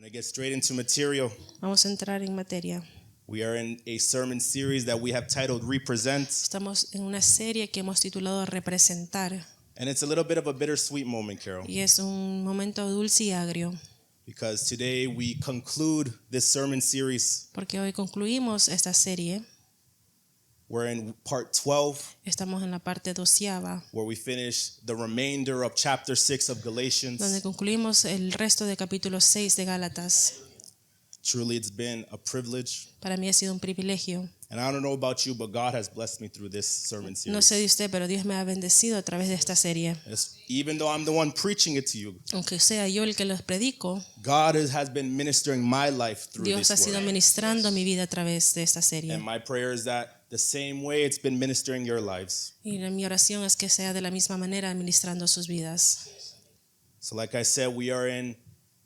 going to get straight into material. Vamos a entrar en materia. We are in a sermon series that we have titled Represent, Estamos en una serie que hemos titulado Representar and it's a little bit of a bittersweet moment, Carol, y es un momento dulce y agrio because today we conclude this sermon series. porque hoy concluimos esta serie. We're in part 12, Estamos en la parte 12ª, where we finish the remainder of chapter 6 of Galatians. donde concluimos el resto del capítulo 6 de Gálatas. Truly, it's been a privilege. Para mí ha sido un privilegio. And I don't know about you, but God has blessed me through this sermon series. No sé de usted, pero Dios me ha bendecido a través de esta serie. Even though I'm the one preaching it to you, Aunque sea yo el que los predico, God has been ministering my life through Dios ha this sido word. ministrando mi vida a través de esta serie. And my prayer is that the same way it's been ministering your lives. Y mi oración es que sea de la misma manera ministrando sus vidas. So like I said, we are in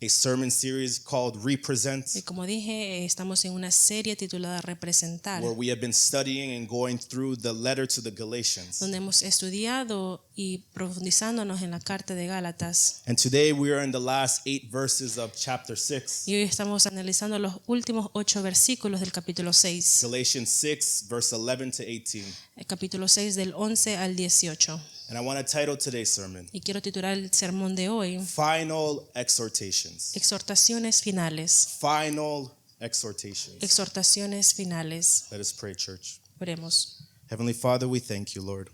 a sermon series called Represent, Y como dije, estamos en una serie titulada Representar, where we have been studying and going through the letter to the Galatians. donde hemos estudiado y profundizándonos en la carta de Gálatas. And today we are in the last 8 verses of chapter 6. Y hoy estamos analizando los últimos 8 versículos del capítulo 6. Galatians 6, verse 11 to 18. El capítulo 6 del 11 al 18. And I want to title today's sermon, Y quiero titular el sermón de hoy, Final Exhortations. Exhortaciones finales. Final Exhortations. Exhortaciones finales. Let us pray, church. Oremos. Heavenly Father, we thank you, Lord.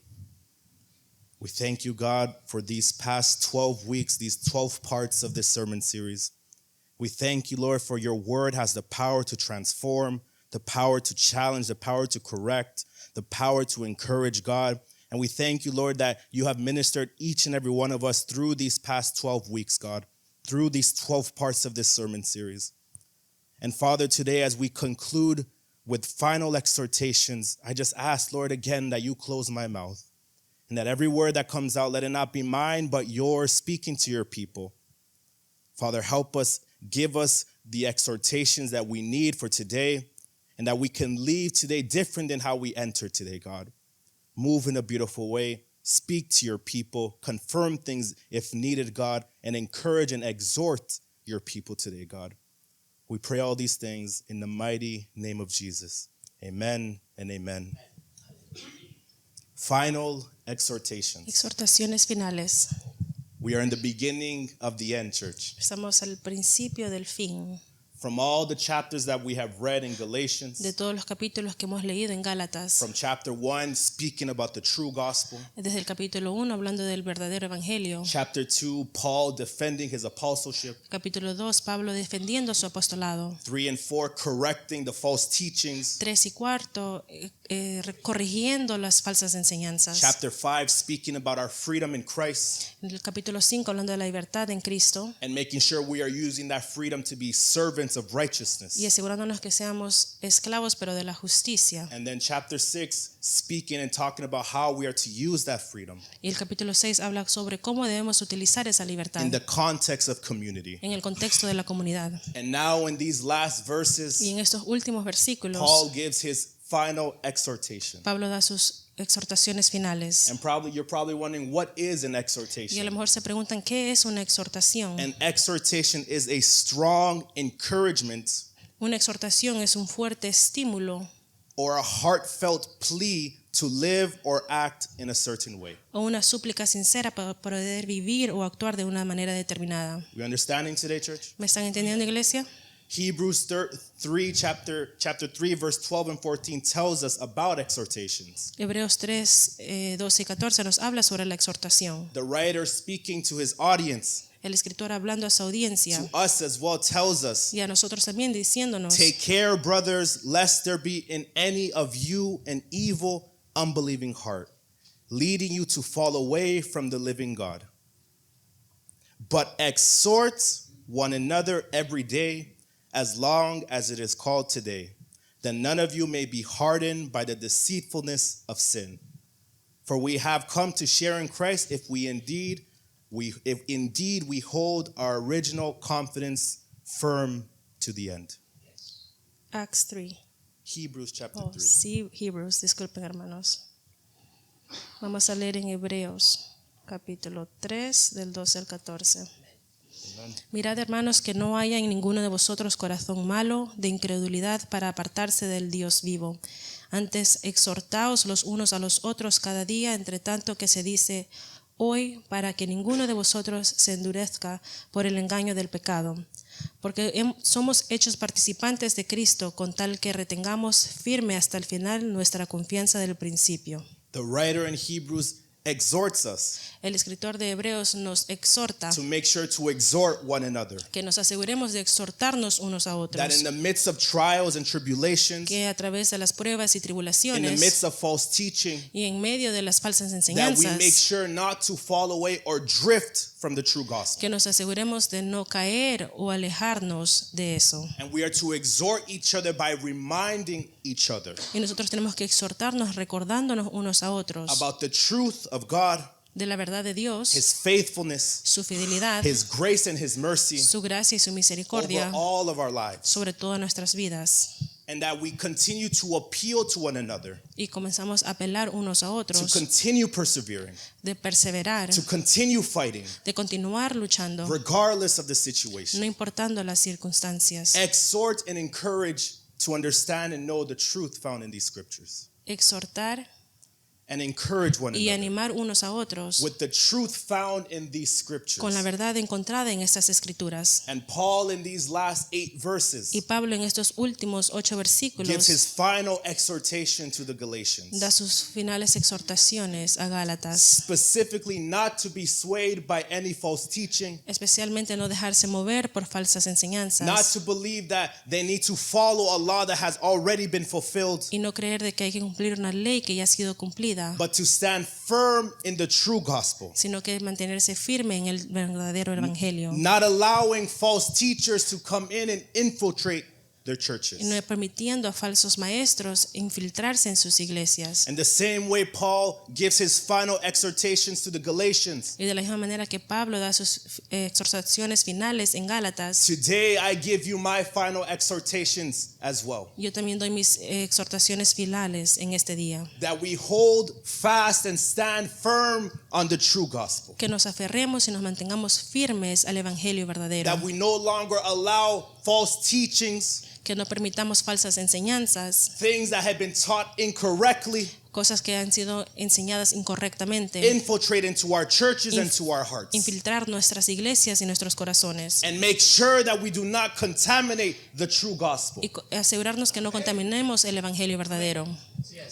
We thank you, God, for these past 12 weeks, these 12 parts of this sermon series. We thank you, Lord, for your word has the power to transform, the power to challenge, the power to correct, the power to encourage, God. And we thank you, Lord, that you have ministered each and every one of us through these past 12 weeks, God, through these 12 parts of this sermon series. And Father, today as we conclude with final exhortations, I just ask, Lord, again, that you close my mouth and that every word that comes out, let it not be mine, but yours speaking to your people. Father, help us, give us the exhortations that we need for today and that we can leave today different than how we entered today, God. Move in a beautiful way, speak to your people, confirm things if needed, God, and encourage and exhort your people today, God. We pray all these things in the mighty name of Jesus. Amen and amen. Final exhortations. Exhortaciones finales. We are in the beginning of the end, church. Estamos al principio del fin. From all the chapters that we have read in Galatians, De todos los capítulos que hemos leído en Gálatas. from chapter 1, speaking about the true gospel, Desde el capítulo 1 hablando del verdadero evangelio. chapter 2, Paul defending his apostleship, Capítulo 2, Pablo defendiendo su apostolado. 3 and 4, correcting the false teachings, 3 y 4, corrigiendo las falsas enseñanzas. chapter 5, speaking about our freedom in Christ, En el capítulo 5 hablando de la libertad en Cristo and making sure we are using that freedom to be servants of righteousness. y asegurándonos que seamos esclavos pero de la justicia. And then chapter 6, speaking and talking about how we are to use that freedom Y el capítulo 6 habla sobre cómo debemos utilizar esa libertad in the context of community. en el contexto de la comunidad. And now in these last verses, Y en estos últimos versículos, Paul gives his final exhortation. Pablo da sus exhortaciones finales. And you're probably wondering, what is an Y a lo exhortation? mejor se preguntan, ¿qué es una exhortación? An exhortation is a strong encouragement Una exhortación es un fuerte estímulo or a heartfelt plea to live or act in a certain way. o una súplica sincera para poder vivir o actuar de una manera determinada. You understanding today, church? ¿Me están entendiendo, iglesia? Hebrews 3, chapter 3, verse 12 and 14 tells us about exhortations. Hebreos 3, 12 y 14 nos habla sobre la exhortación. The writer speaking to his audience, El escritor hablando a su audiencia to us as well, tells us, y a nosotros también diciéndonos, take care, brothers, lest there be in any of you an evil, unbelieving heart, leading you to fall away from the living God. But exhort one another every day, as long as it is called today, that none of you may be hardened by the deceitfulness of sin. For we have come to share in Christ if indeed we hold our original confidence firm to the end. Acts 3. Hebrews chapter Oh, 3. sí, Hebrews, disculpen hermanos. Vamos a leer en Hebreos, capítulo 3, del 12 al 14. Mirad, hermanos, que no haya en ninguno de vosotros corazón malo de incredulidad para apartarse del Dios vivo. Antes, exhortaos los unos a los otros cada día, entre tanto que se dice hoy, para que ninguno de vosotros se endurezca por el engaño del pecado. Porque somos hechos participantes de Cristo, con tal que retengamos firme hasta el final nuestra confianza del principio. The writer in Hebrews exhorts us El escritor de Hebreos nos exhorta to make sure to exhort one another. que nos aseguremos de exhortarnos unos a That otros, in the midst of trials and tribulations, que a través de las pruebas y in the tribulaciones midst of false teaching, y en medio de las falsas that we enseñanzas, make sure not to fall away or drift from the true gospel. que nos aseguremos de no caer o alejarnos de eso. And we are to exhort each other by reminding each other Y nosotros tenemos que exhortarnos recordándonos unos a otros about the truth of God, de la verdad de Dios, His faithfulness, su fidelidad, His grace and His mercy su gracia y su over misericordia all of our lives. sobre todas nuestras vidas. And that we continue to appeal to one another, Y comenzamos a apelar unos a to otros, continue persevering, de perseverar, to continue fighting, de continuar luchando, regardless of the no situation. importando las circunstancias. Exhort and encourage to understand and know the truth found in these scriptures. Exhortar And encourage one y another animar unos a otros with the truth found in these scriptures. con la verdad encontrada en estas escrituras. And Paul in these last 8 verses Y Pablo en estos últimos 8 gives versículos his final exhortation to the Galatians. da sus finales exhortaciones a Gálatas, Specifically not to be swayed by any false teaching, especialmente no dejarse mover por falsas not enseñanzas to believe that they need to follow a law that has already been fulfilled, y no creer de que hay que cumplir una ley que ya ha sido cumplida, but to stand firm in the true gospel, sino que mantenerse firme en el verdadero evangelio not allowing false teachers to come in and infiltrate their y churches. no permitiendo a falsos maestros infiltrarse en sus iglesias. And the same way Paul gives his final exhortations to the Galatians, Y de la misma manera que Pablo da sus exhortaciones finales en Gálatas, today I give you my final exhortations as well. yo también doy mis exhortaciones finales en este día. That we hold fast and stand firm on the true gospel. Que nos aferremos y nos mantengamos firmes al evangelio verdadero. That we no longer allow false teachings, Que no permitamos falsas enseñanzas, things that have been taught incorrectly, cosas que han sido enseñadas incorrectamente, infiltrate into our churches and to our hearts. infiltrar nuestras iglesias y nuestros corazones. And make sure that we do not contaminate the true gospel. Y asegurarnos que no contaminemos el evangelio verdadero.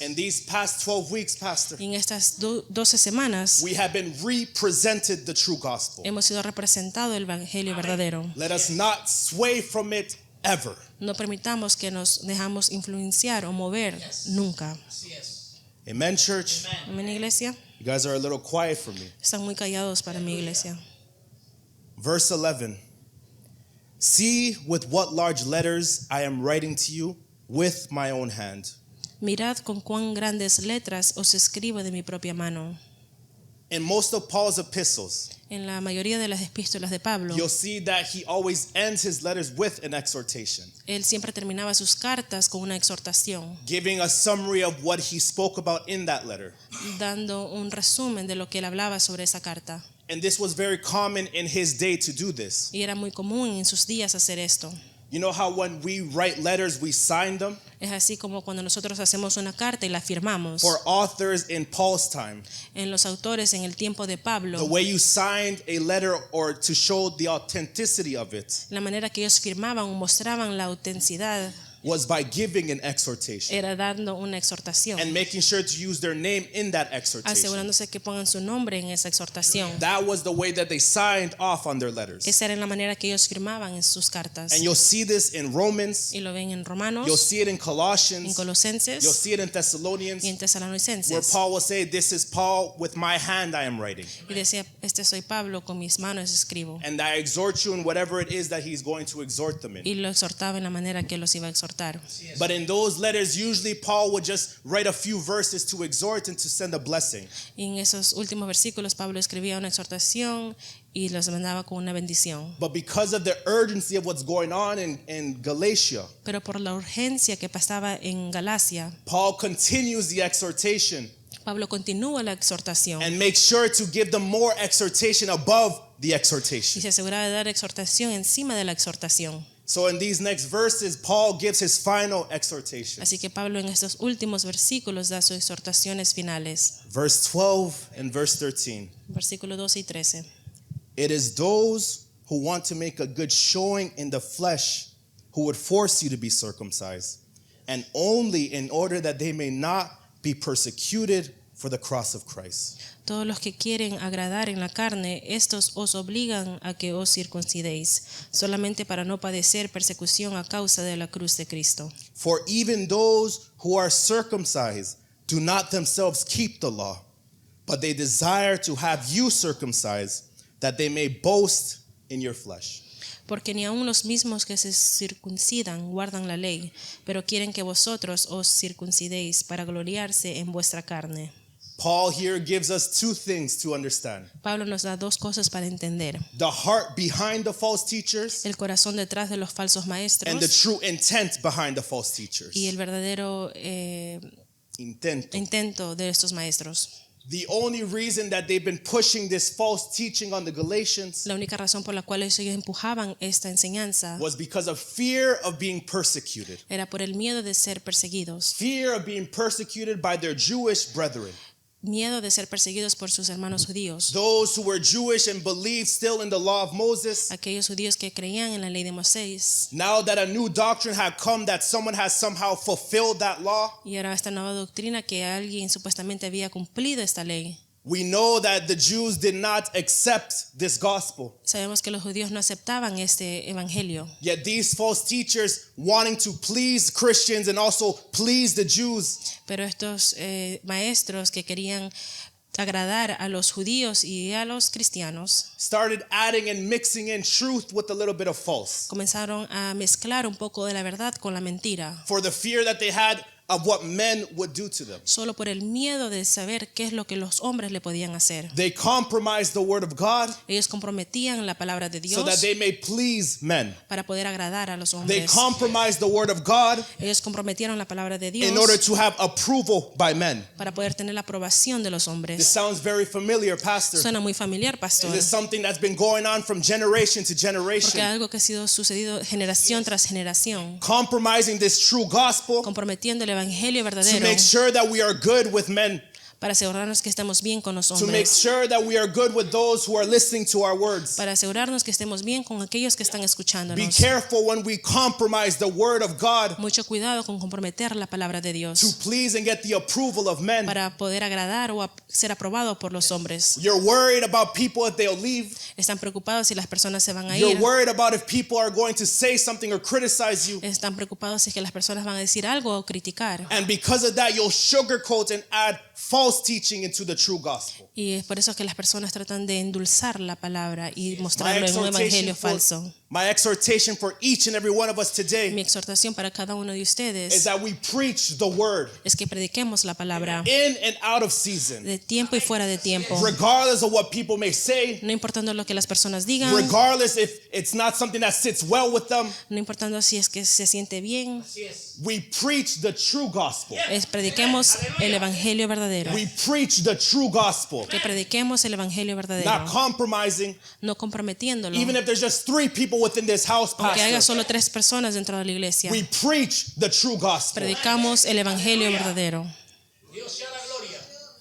In these past 12 weeks, Pastor, Y en estas 12 semanas we have been represented the true gospel. hemos sido representado el evangelio verdadero. Let us not sway from it ever. No permitamos que nos dejamos influenciar o mover nunca. Amen, church. Amén, iglesia. You guys are a little quiet for me. Están muy callados para mi iglesia. Verse 11. See with what large letters I am writing to you with my own hand. Mirad con cuán grandes letras os escribo de mi propia mano. In most of Paul's epistles, En la mayoría de las epístolas de Pablo, you'll see that he always ends his letters with an exhortation, él siempre terminaba sus cartas con una exhortación, giving a summary of what he spoke about in that letter. dando un resumen de lo que él hablaba sobre esa carta. And this was very common in his day to do this. Y era muy común en sus días hacer esto. You know how when we write letters, we sign them? Es así como cuando nosotros hacemos una carta y la firmamos. For authors in Paul's time, En los autores en el tiempo de the Pablo, way you signed a letter or to show the authenticity of it la manera que ellos firmaban o mostraban la autenticidad was by giving an exhortation era dando una exhortación, and making sure to use their name in that exhortation. asegurándose que pongan su nombre en esa exhortación. That was the way that they signed off on their letters. Esa era la manera que ellos firmaban en sus cartas. And you'll see this in Romans, Y lo ven en Romanos, you'll see it in en Colossians, you'll Colosenses see it in Thessalonians, y en where Tesalonicenses. Paul will say, "This is Paul, with my hand I am writing." Y decía, este soy Pablo, con mis manos escribo. And I exhort you in whatever it is that he's going to exhort them in. Y lo exhortaba en la manera que los iba a exhortar. But in those letters, usually Paul would just write a few verses to exhort and to send a blessing. Y en esos últimos versículos Pablo escribía una exhortación y los mandaba con una bendición. But because of the urgency of what's going on in Galatia, Pero por la urgencia que pasaba en Galacia, Paul continues the exhortation Pablo continúa la exhortación and makes sure to give them more exhortation above the y exhortation. se aseguraba de dar exhortación encima de la exhortación. So in these next verses, Paul gives his final exhortation. Así que Pablo en estos últimos versículos da sus exhortaciones finales. Verse 12 and verse 13. Versículo 12 y 13. It is those who want to make a good showing in the flesh who would force you to be circumcised, and only in order that they may not be persecuted for the cross of Christ. Todos los que quieren agradar en la carne, estos os obligan a que os circuncidéis, solamente para no padecer persecución a causa de la cruz de Cristo. For even those who are circumcised do not themselves keep the law, but they desire to have you circumcised, that they may boast in your flesh. Porque ni aun los mismos que se circuncidan guardan la ley, pero quieren que vosotros os circuncidéis para gloriarse en vuestra carne. Paul here gives us two things to understand. Pablo nos da dos cosas para entender: The heart behind the false teachers el corazón detrás de los falsos and the maestros true intent behind the false teachers. y el verdadero Intento. intento de estos maestros. The only reason that they've been pushing this false teaching on the Galatians La única razón por la cual ellos empujaban esta enseñanza was because of fear of being persecuted. era por el miedo de ser perseguidos, Fear of being persecuted by their Jewish brethren. miedo de ser perseguidos por sus hermanos judíos, Those who were Jewish and believed still in the law of Moses. aquellos judíos que creían en la ley de Moisés. Now that a new doctrine had come, that someone has somehow fulfilled that law, Y ahora esta nueva doctrina que alguien supuestamente había cumplido esta ley. we know that the Jews did not accept this gospel. Sabemos que los judíos no aceptaban este evangelio, Yet these false teachers, wanting to please Christians and also please the Jews, pero estos maestros que querían agradar a los judíos y a los cristianos started adding and mixing in truth with a little bit of false. comenzaron a mezclar un poco de la verdad con la mentira, For the fear that they had of what men would do to them. solo por el miedo de saber qué es lo que los hombres le podían hacer. They compromised the word of God Ellos comprometían la palabra de so that Dios they may please men. para poder agradar a los They hombres. compromised the word of God Ellos comprometieron la palabra de in order Dios to have approval by men. para poder tener la aprobación de los This hombres. sounds very familiar, Pastor. Suena muy familiar, pastor, Is this something that's been going on from generation to porque generation? algo que ha sido sucedido generación tras generación, Compromising this true gospel comprometiendo el evangelio to verdadero make sure that we are good with men, para asegurarnos que estemos bien con los to make hombres, sure that we are good with those who are listening to our words. para asegurarnos que estemos bien con aquellos que están Be escuchándonos. careful when we compromise the word of God Mucho cuidado con comprometer la palabra de to Dios please and get the approval of men. para poder agradar o ser aprobado por los hombres. You're worried about people if they'll leave. Están preocupados si las personas se van a You're ir. worried about if people are going to say something or criticize you. Están preocupados si es que las personas van a decir algo o criticar. And because of that, you'll sugarcoat and add false teaching into the true gospel. Y es por eso que las personas tratan de endulzar la palabra y mostrarlo en un evangelio falso. My exhortation for each and every one of us Mi today exhortación para cada uno de is ustedes that we preach the word es que prediquemos la palabra in and out of season, de tiempo y fuera de tiempo, regardless of what people may say, no importando lo que las personas digan, regardless if it's not something that sits well with them. no importando si es que se siente bien. We preach the true gospel. Prediquemos el evangelio verdadero. We preach the true gospel, Que prediquemos el evangelio verdadero, not compromising. no comprometiéndolo. Even if there's just 3 people within this house, Aunque haya Pastor, solo 3 personas dentro de la iglesia, we preach the true gospel. predicamos el evangelio verdadero.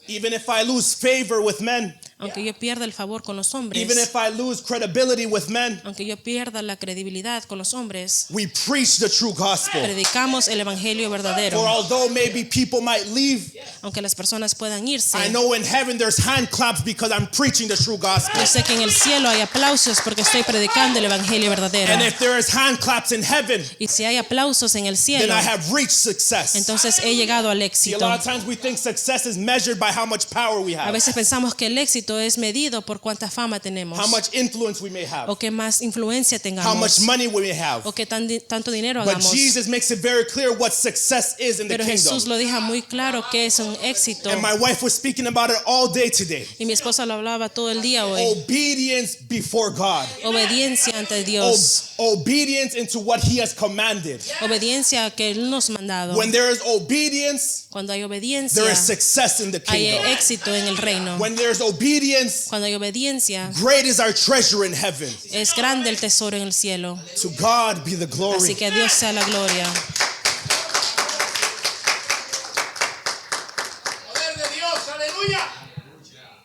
Even if I lose favor with men, Aunque yo pierda el favor con los even hombres, if I lose credibility with men, aunque yo pierda la credibilidad con los hombres, we preach the true gospel. predicamos el evangelio verdadero. For although maybe people might leave, Aunque las personas puedan irse, I know in heaven there's hand claps because I'm preaching the true gospel. yo sé que en el cielo hay aplausos porque estoy predicando el evangelio verdadero. And if there is hand claps in heaven, Y si hay aplausos en el then cielo, I have reached success. entonces he llegado al See, a éxito. lot of times we think success is measured by how much power we A have, veces pensamos que el éxito es medido por cuánta fama tenemos, how much influence we may have, o qué más influencia how much tengamos, money we may have. o qué tanto dinero But hagamos. Jesus makes it very clear what success is in the Pero Jesús kingdom. lo deja muy claro que es un éxito. And my wife was speaking about it all day today. Y mi esposa lo hablaba todo el día hoy. Obedience before God. Obediencia ante Dios. Obedience into what He has commanded. Obediencia que Él nos ha mandado. When there is obedience, Cuando hay obediencia, there is success in the hay kingdom. éxito en el reino. When there is obedience, obedience, Cuando hay obediencia, great is our treasure in heaven. es grande el tesoro en el cielo. To God be the glory. Así que a Dios sea la gloria. Poder de Dios, aleluya.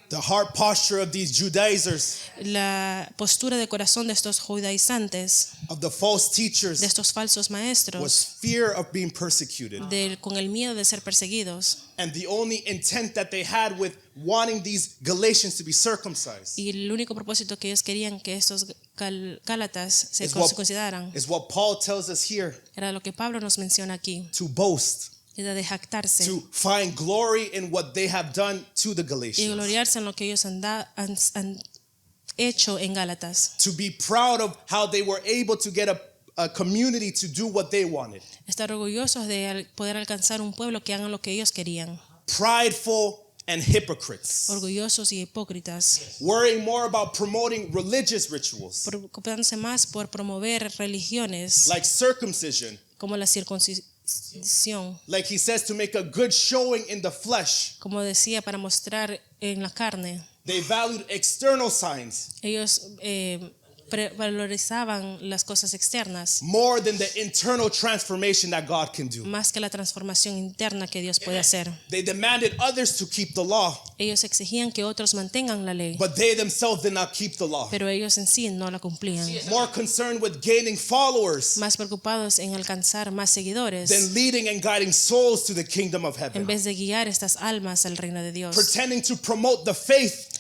The heart posture of these Judaizers, La postura de corazón de estos judaizantes, of the false de teachers, estos falsos maestros, was fear of being persecuted. con el miedo de ser perseguidos. And the only intent that they had with wanting these Galatians to be circumcised Y el único propósito que ellos querían que estos gálatas se is what, circuncidaran is what Paul tells us here, era lo que Pablo nos menciona aquí, to boast, era de jactarse to find glory in what they have done to the y Galatians, gloriarse en lo que ellos han hecho en Gálatas. to be proud of how they were able to get a community to do what they wanted, Estar orgullosos de poder alcanzar un pueblo que hagan lo que ellos querían. prideful and hypocrites, Orgullosos y hipócritas, worrying more about promoting religious rituals preocupándose más por promover religiones like circumcision, como la circuncisión, like he says, to make a good showing in the flesh. como decía, para mostrar en la carne. They valued external signs Ellos valorizaban las cosas externas more than the internal transformation that God can do. más que la transformación interna que Dios puede hacer. They demanded others to keep the law, Ellos exigían que otros mantengan la ley, but they themselves did not keep the law. pero ellos en sí no la cumplían. More concerned with gaining followers Más preocupados en alcanzar más seguidores than leading and guiding souls to the kingdom of en heaven. vez de guiar estas almas al reino de Dios. Pretending to promote the faith,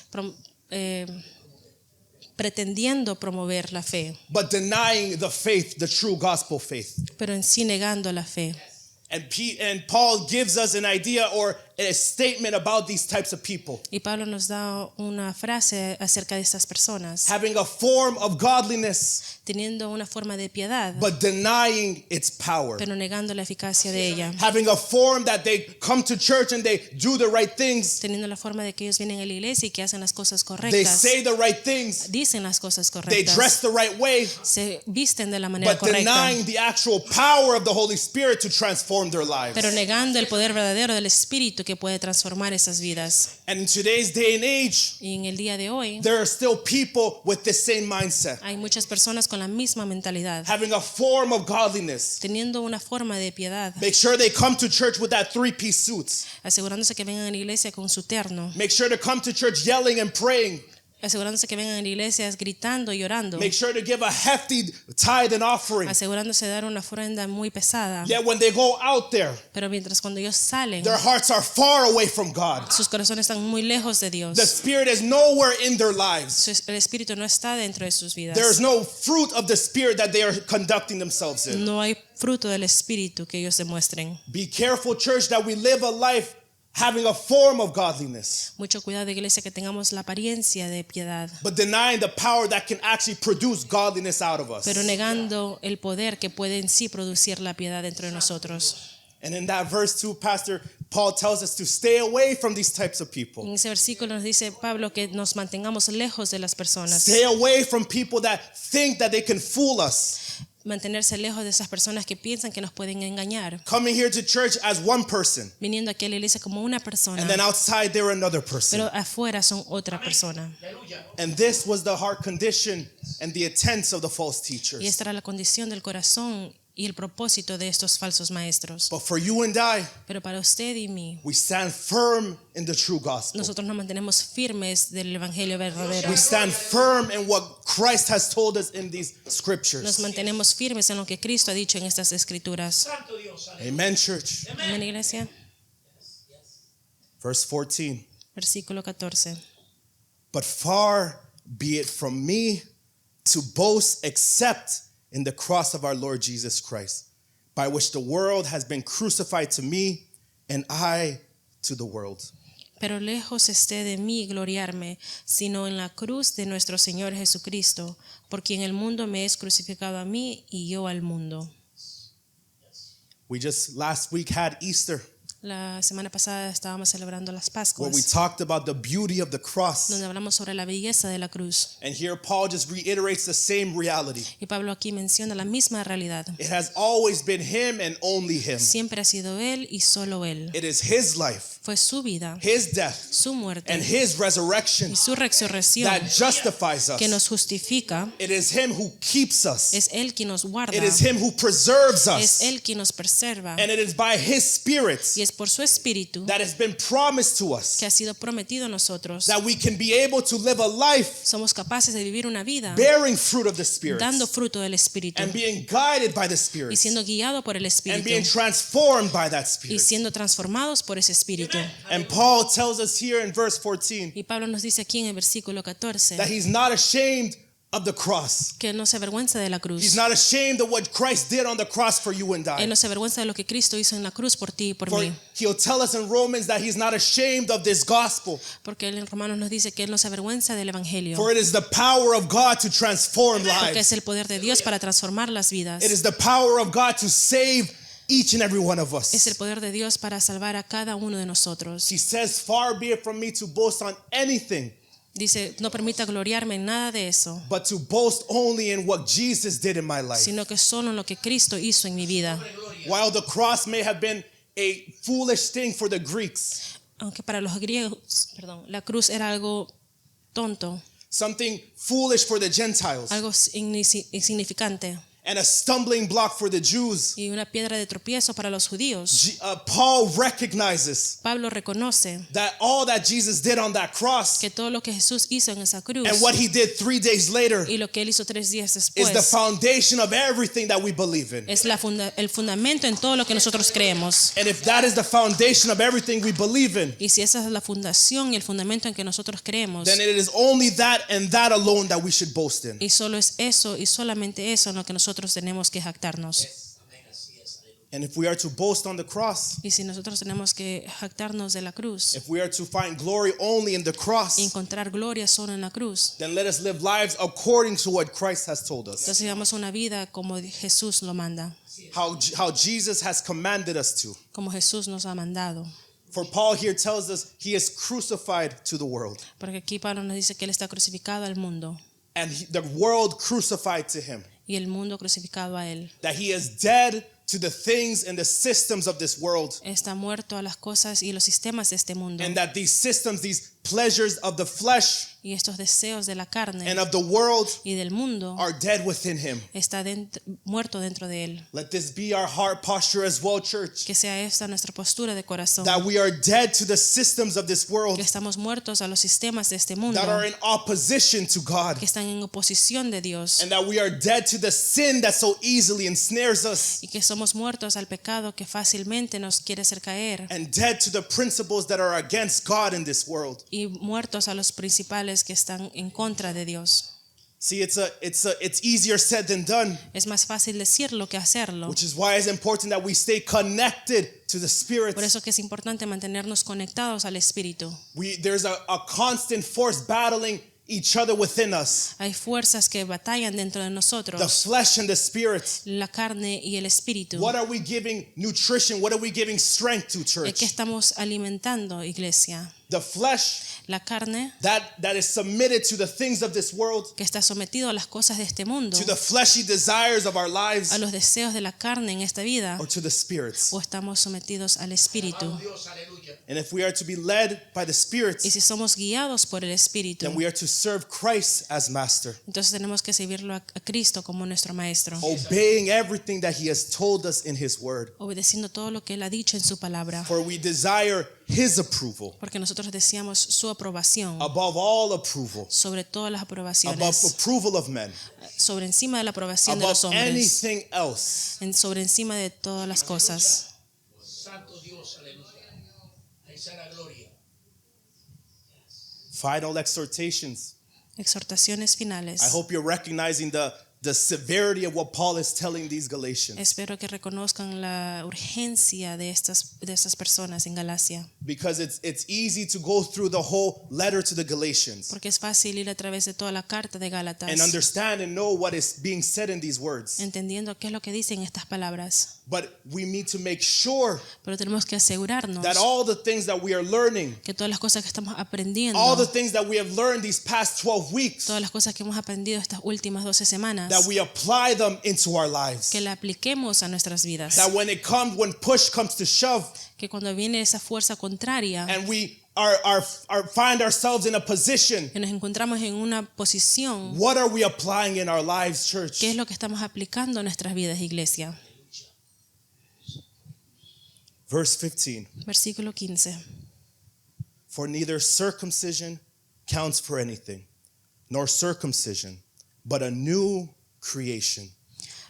Pretendiendo promover la fe, but denying the faith, the true gospel faith. pero en sí negando la fe. And Paul gives us an idea or a statement about these types of people. Y Pablo nos da una frase acerca de estas personas, Having a form of godliness, teniendo una forma de piedad, but denying its power. pero negando la eficacia de ella. Having a form that they come to church and they do the right things. Teniendo la forma de que ellos vienen a la iglesia y que hacen las cosas They correctas, say the right things. dicen las cosas They correctas, dress the right way, se visten de la manera but correcta, denying the actual power of the Holy Spirit to transform their lives. pero negando el poder verdadero del Espíritu que puede transformar esas vidas. And in today's day and age, Y en el día de hoy there are still people with the same mindset, hay muchas personas con la misma mentalidad, having a form of godliness. teniendo una forma de piedad, Make sure they come to church with that three-piece suit. asegurándose que vengan a la iglesia con su terno, Make sure to come to church yelling and praying. asegurándose que vengan a la iglesia gritando y orando, Make sure to give a hefty tithe and offering. asegurándose de dar una ofrenda muy pesada. Yet when they go out there, Pero mientras cuando ellos salen, their hearts are far away from God. sus corazones están muy lejos de Dios. The Spirit is nowhere in their lives. El Espíritu no está dentro de sus vidas. There is no fruit of the Spirit that they are conducting themselves in. No hay fruto del Espíritu que ellos demuestren. Be careful, church, that we live a life having a form of godliness, Mucho cuidado, iglesia, que tengamos la apariencia de piedad, but denying the power that can actually produce godliness out of us. pero negando el poder que puede en sí producir la piedad dentro de nosotros. And in that verse too, Pastor Paul tells us to stay away from these types of people. En ese versículo nos dice Pablo que nos mantengamos lejos de las personas, Stay away from people that think that they can fool us. mantenerse lejos de esas personas que piensan que nos pueden engañar, Coming here to church as one person, viniendo aquí a la iglesia como una persona, and then outside they're another person. pero afuera son otra persona. And this was the heart condition and the intents of the false Y teachers. esta era la condición del corazón y el propósito de estos falsos maestros. But for you and I, Pero para usted y mí, we stand firm in the true gospel. nosotros nos mantenemos firmes del evangelio verdadero. We stand firm in what Christ has told us in these Nos scriptures. mantenemos firmes en lo que Cristo ha dicho en estas escrituras. Santo Dios, aleluya. Amen, church. Amén, iglesia. Verse 14. Versículo 14. But far be it from me to boast except in the cross of our Lord Jesus Christ, by which the world has been crucified to me and I to the world. Pero lejos esté de mí gloriarme, sino en la cruz de nuestro Señor Jesucristo, por quien el mundo me es crucificado a mí y yo al mundo. We just last week had Easter. La semana pasada estábamos celebrando las where we Pascuas, talked about the beauty of the cross. donde hablamos sobre la belleza de la cruz. And here Paul just reiterates the same reality. Y Pablo aquí menciona la misma realidad. It has always been him and only him. Siempre ha sido Él y solo Él. It is his life, Fue su vida, his death, su and muerte his resurrection y su resurrección that justifies que us. nos justifica. It is him who keeps us. Es Él quien nos guarda. It is him who preserves Es us. Él quien nos preserva. And it is by his spirit Y es por su espíritu that has been promised to us que ha sido prometido a nosotros. that we can be able to live a life Somos capaces de vivir una vida bearing fruit of the Spirit dando fruto del espíritu and being guided by the y Spirit siendo guiado por el and espíritu being transformed by that y Spirit. siendo transformados por ese espíritu. And Paul tells us here in verse 14 Y Pablo nos dice aquí en el versículo 14 that he's not ashamed of the cross. que no se avergüenza de la He's cruz. not ashamed of what Christ did on the cross for you and Él I. no se avergüenza de lo que Cristo hizo en la cruz por ti y por For mí. he'll tell us in Romans that he's not ashamed of this gospel. Porque él en Romanos nos dice que Él no se avergüenza del evangelio. For it is the power of God to transform Porque lives. es el poder de Dios para transformar las vidas. It is the power of God to save each and every one of Es el us. poder de Dios para salvar a cada uno de nosotros. He says, far be it from me to boast on anything, Dice, no permita gloriarme en nada de eso, but to boast only in what Jesus did in my life. sino que solo en lo que Cristo hizo en mi vida. While the cross may have been a foolish thing for the Greeks, Aunque para los griegos, la cruz era algo tonto, something foolish for the Gentiles, algo insignificante and a stumbling block for the Jews, y una piedra de tropiezo para los judíos. Paul recognizes Pablo reconoce that all that Jesus did on that cross que todo lo que Jesús hizo en esa cruz and what he did 3 days later y lo que él hizo 3 días is the después foundation of everything that we believe in. es el fundamento en todo lo que nosotros creemos. And if that is the foundation of everything we believe in, Y si esa es la fundación y el fundamento en que nosotros creemos, then it is only that and that alone that we should boast in. y solo es eso y solamente eso en lo que nosotros tenemos que jactarnos. And if we are to boast on the cross, Y si nosotros tenemos que jactarnos de la cruz if we are to find glory only in the y cross, encontrar gloria solo en la cruz, then let us live lives according to what Christ has told us. entonces vivamos una vida como Jesús lo manda, How Jesus has commanded us to. como Jesús nos ha mandado. For Paul here tells us he is crucified to the world, Porque aquí Pablo nos dice que Él está crucificado al mundo and the world crucified to him. y el mundo crucificado a Él. That he is dead to the things and the systems of this world, Está muerto a las cosas y los sistemas de este mundo. and that these systems, these pleasures of the flesh Y estos deseos de la carne and of the world y del mundo are dead within him. está muerto dentro de Él. Let this be our heart posture as well, church. Que sea esta nuestra postura de corazón. That we are dead to the systems of this world Que estamos muertos a los sistemas de este mundo. that are in opposition to God. Que están en oposición de Dios. And that we are dead to the sin that so easily ensnares us. Y que somos muertos al pecado que fácilmente nos quiere hacer caer. And dead to the principles that are against God in this world. Y muertos a los principales que están en contra de Dios. See, it's easier said than done, Es más fácil decirlo que hacerlo. which is why it's important that we stay connected to the Spirit. Por eso que es importante mantenernos conectados al Espíritu. There's a constant force battling each other within us, Hay fuerzas que batallan dentro de the nosotros, flesh and the spirit. la carne y el espíritu. What are we giving nutrition? What are we giving strength to, ¿De church? qué estamos alimentando, iglesia? The flesh La carne that is submitted to the things of this world, que está sometido a las cosas de este mundo, to the fleshy desires of our lives, a los deseos de la carne en esta vida, or to the spirits. o estamos sometidos al espíritu. Dios, aleluya. And if we are to be led by the Y spirits, si somos guiados por el espíritu, then we are to serve Christ as master, entonces tenemos que servirlo a Cristo como nuestro maestro, obeying everything that he has told us in his word. obedeciendo todo lo que él ha dicho en su palabra, For we desire his approval porque nosotros deseamos su aprobación above all approval, sobre todas las above aprobaciones, approval of men, sobre encima de la aprobación de above los hombres, anything else. sobre encima de todas las cosas. Santo Dios, aleluya. Ahí está la gloria. Final exhortations. Exhortaciones finales. I hope you're recognizing the severity of what Paul is telling these Galatians. Espero que reconozcan la urgencia de estas personas en Galacia, Because it's easy to go through the whole letter to the Galatians porque es fácil ir a través de toda la carta de Gálatas, and understand and know what is being said in these words. entendiendo qué es lo que dicen estas palabras. But we need to make sure pero tenemos que asegurarnos that all the things that we are learning, que todas las cosas que estamos aprendiendo, all the things that we have learned these past 12 weeks, todas las cosas que hemos aprendido estas últimas 12 semanas, that we apply them into our lives. que la apliquemos a nuestras vidas. That when push comes to shove, Que cuando viene esa fuerza contraria, and we find ourselves in a position, que nos encontramos en una posición, what are we applying in our lives, church? ¿qué es lo que estamos aplicando a nuestras vidas, iglesia? Verse 15. Versículo 15. For neither circumcision counts for anything, nor circumcision, but a new creation.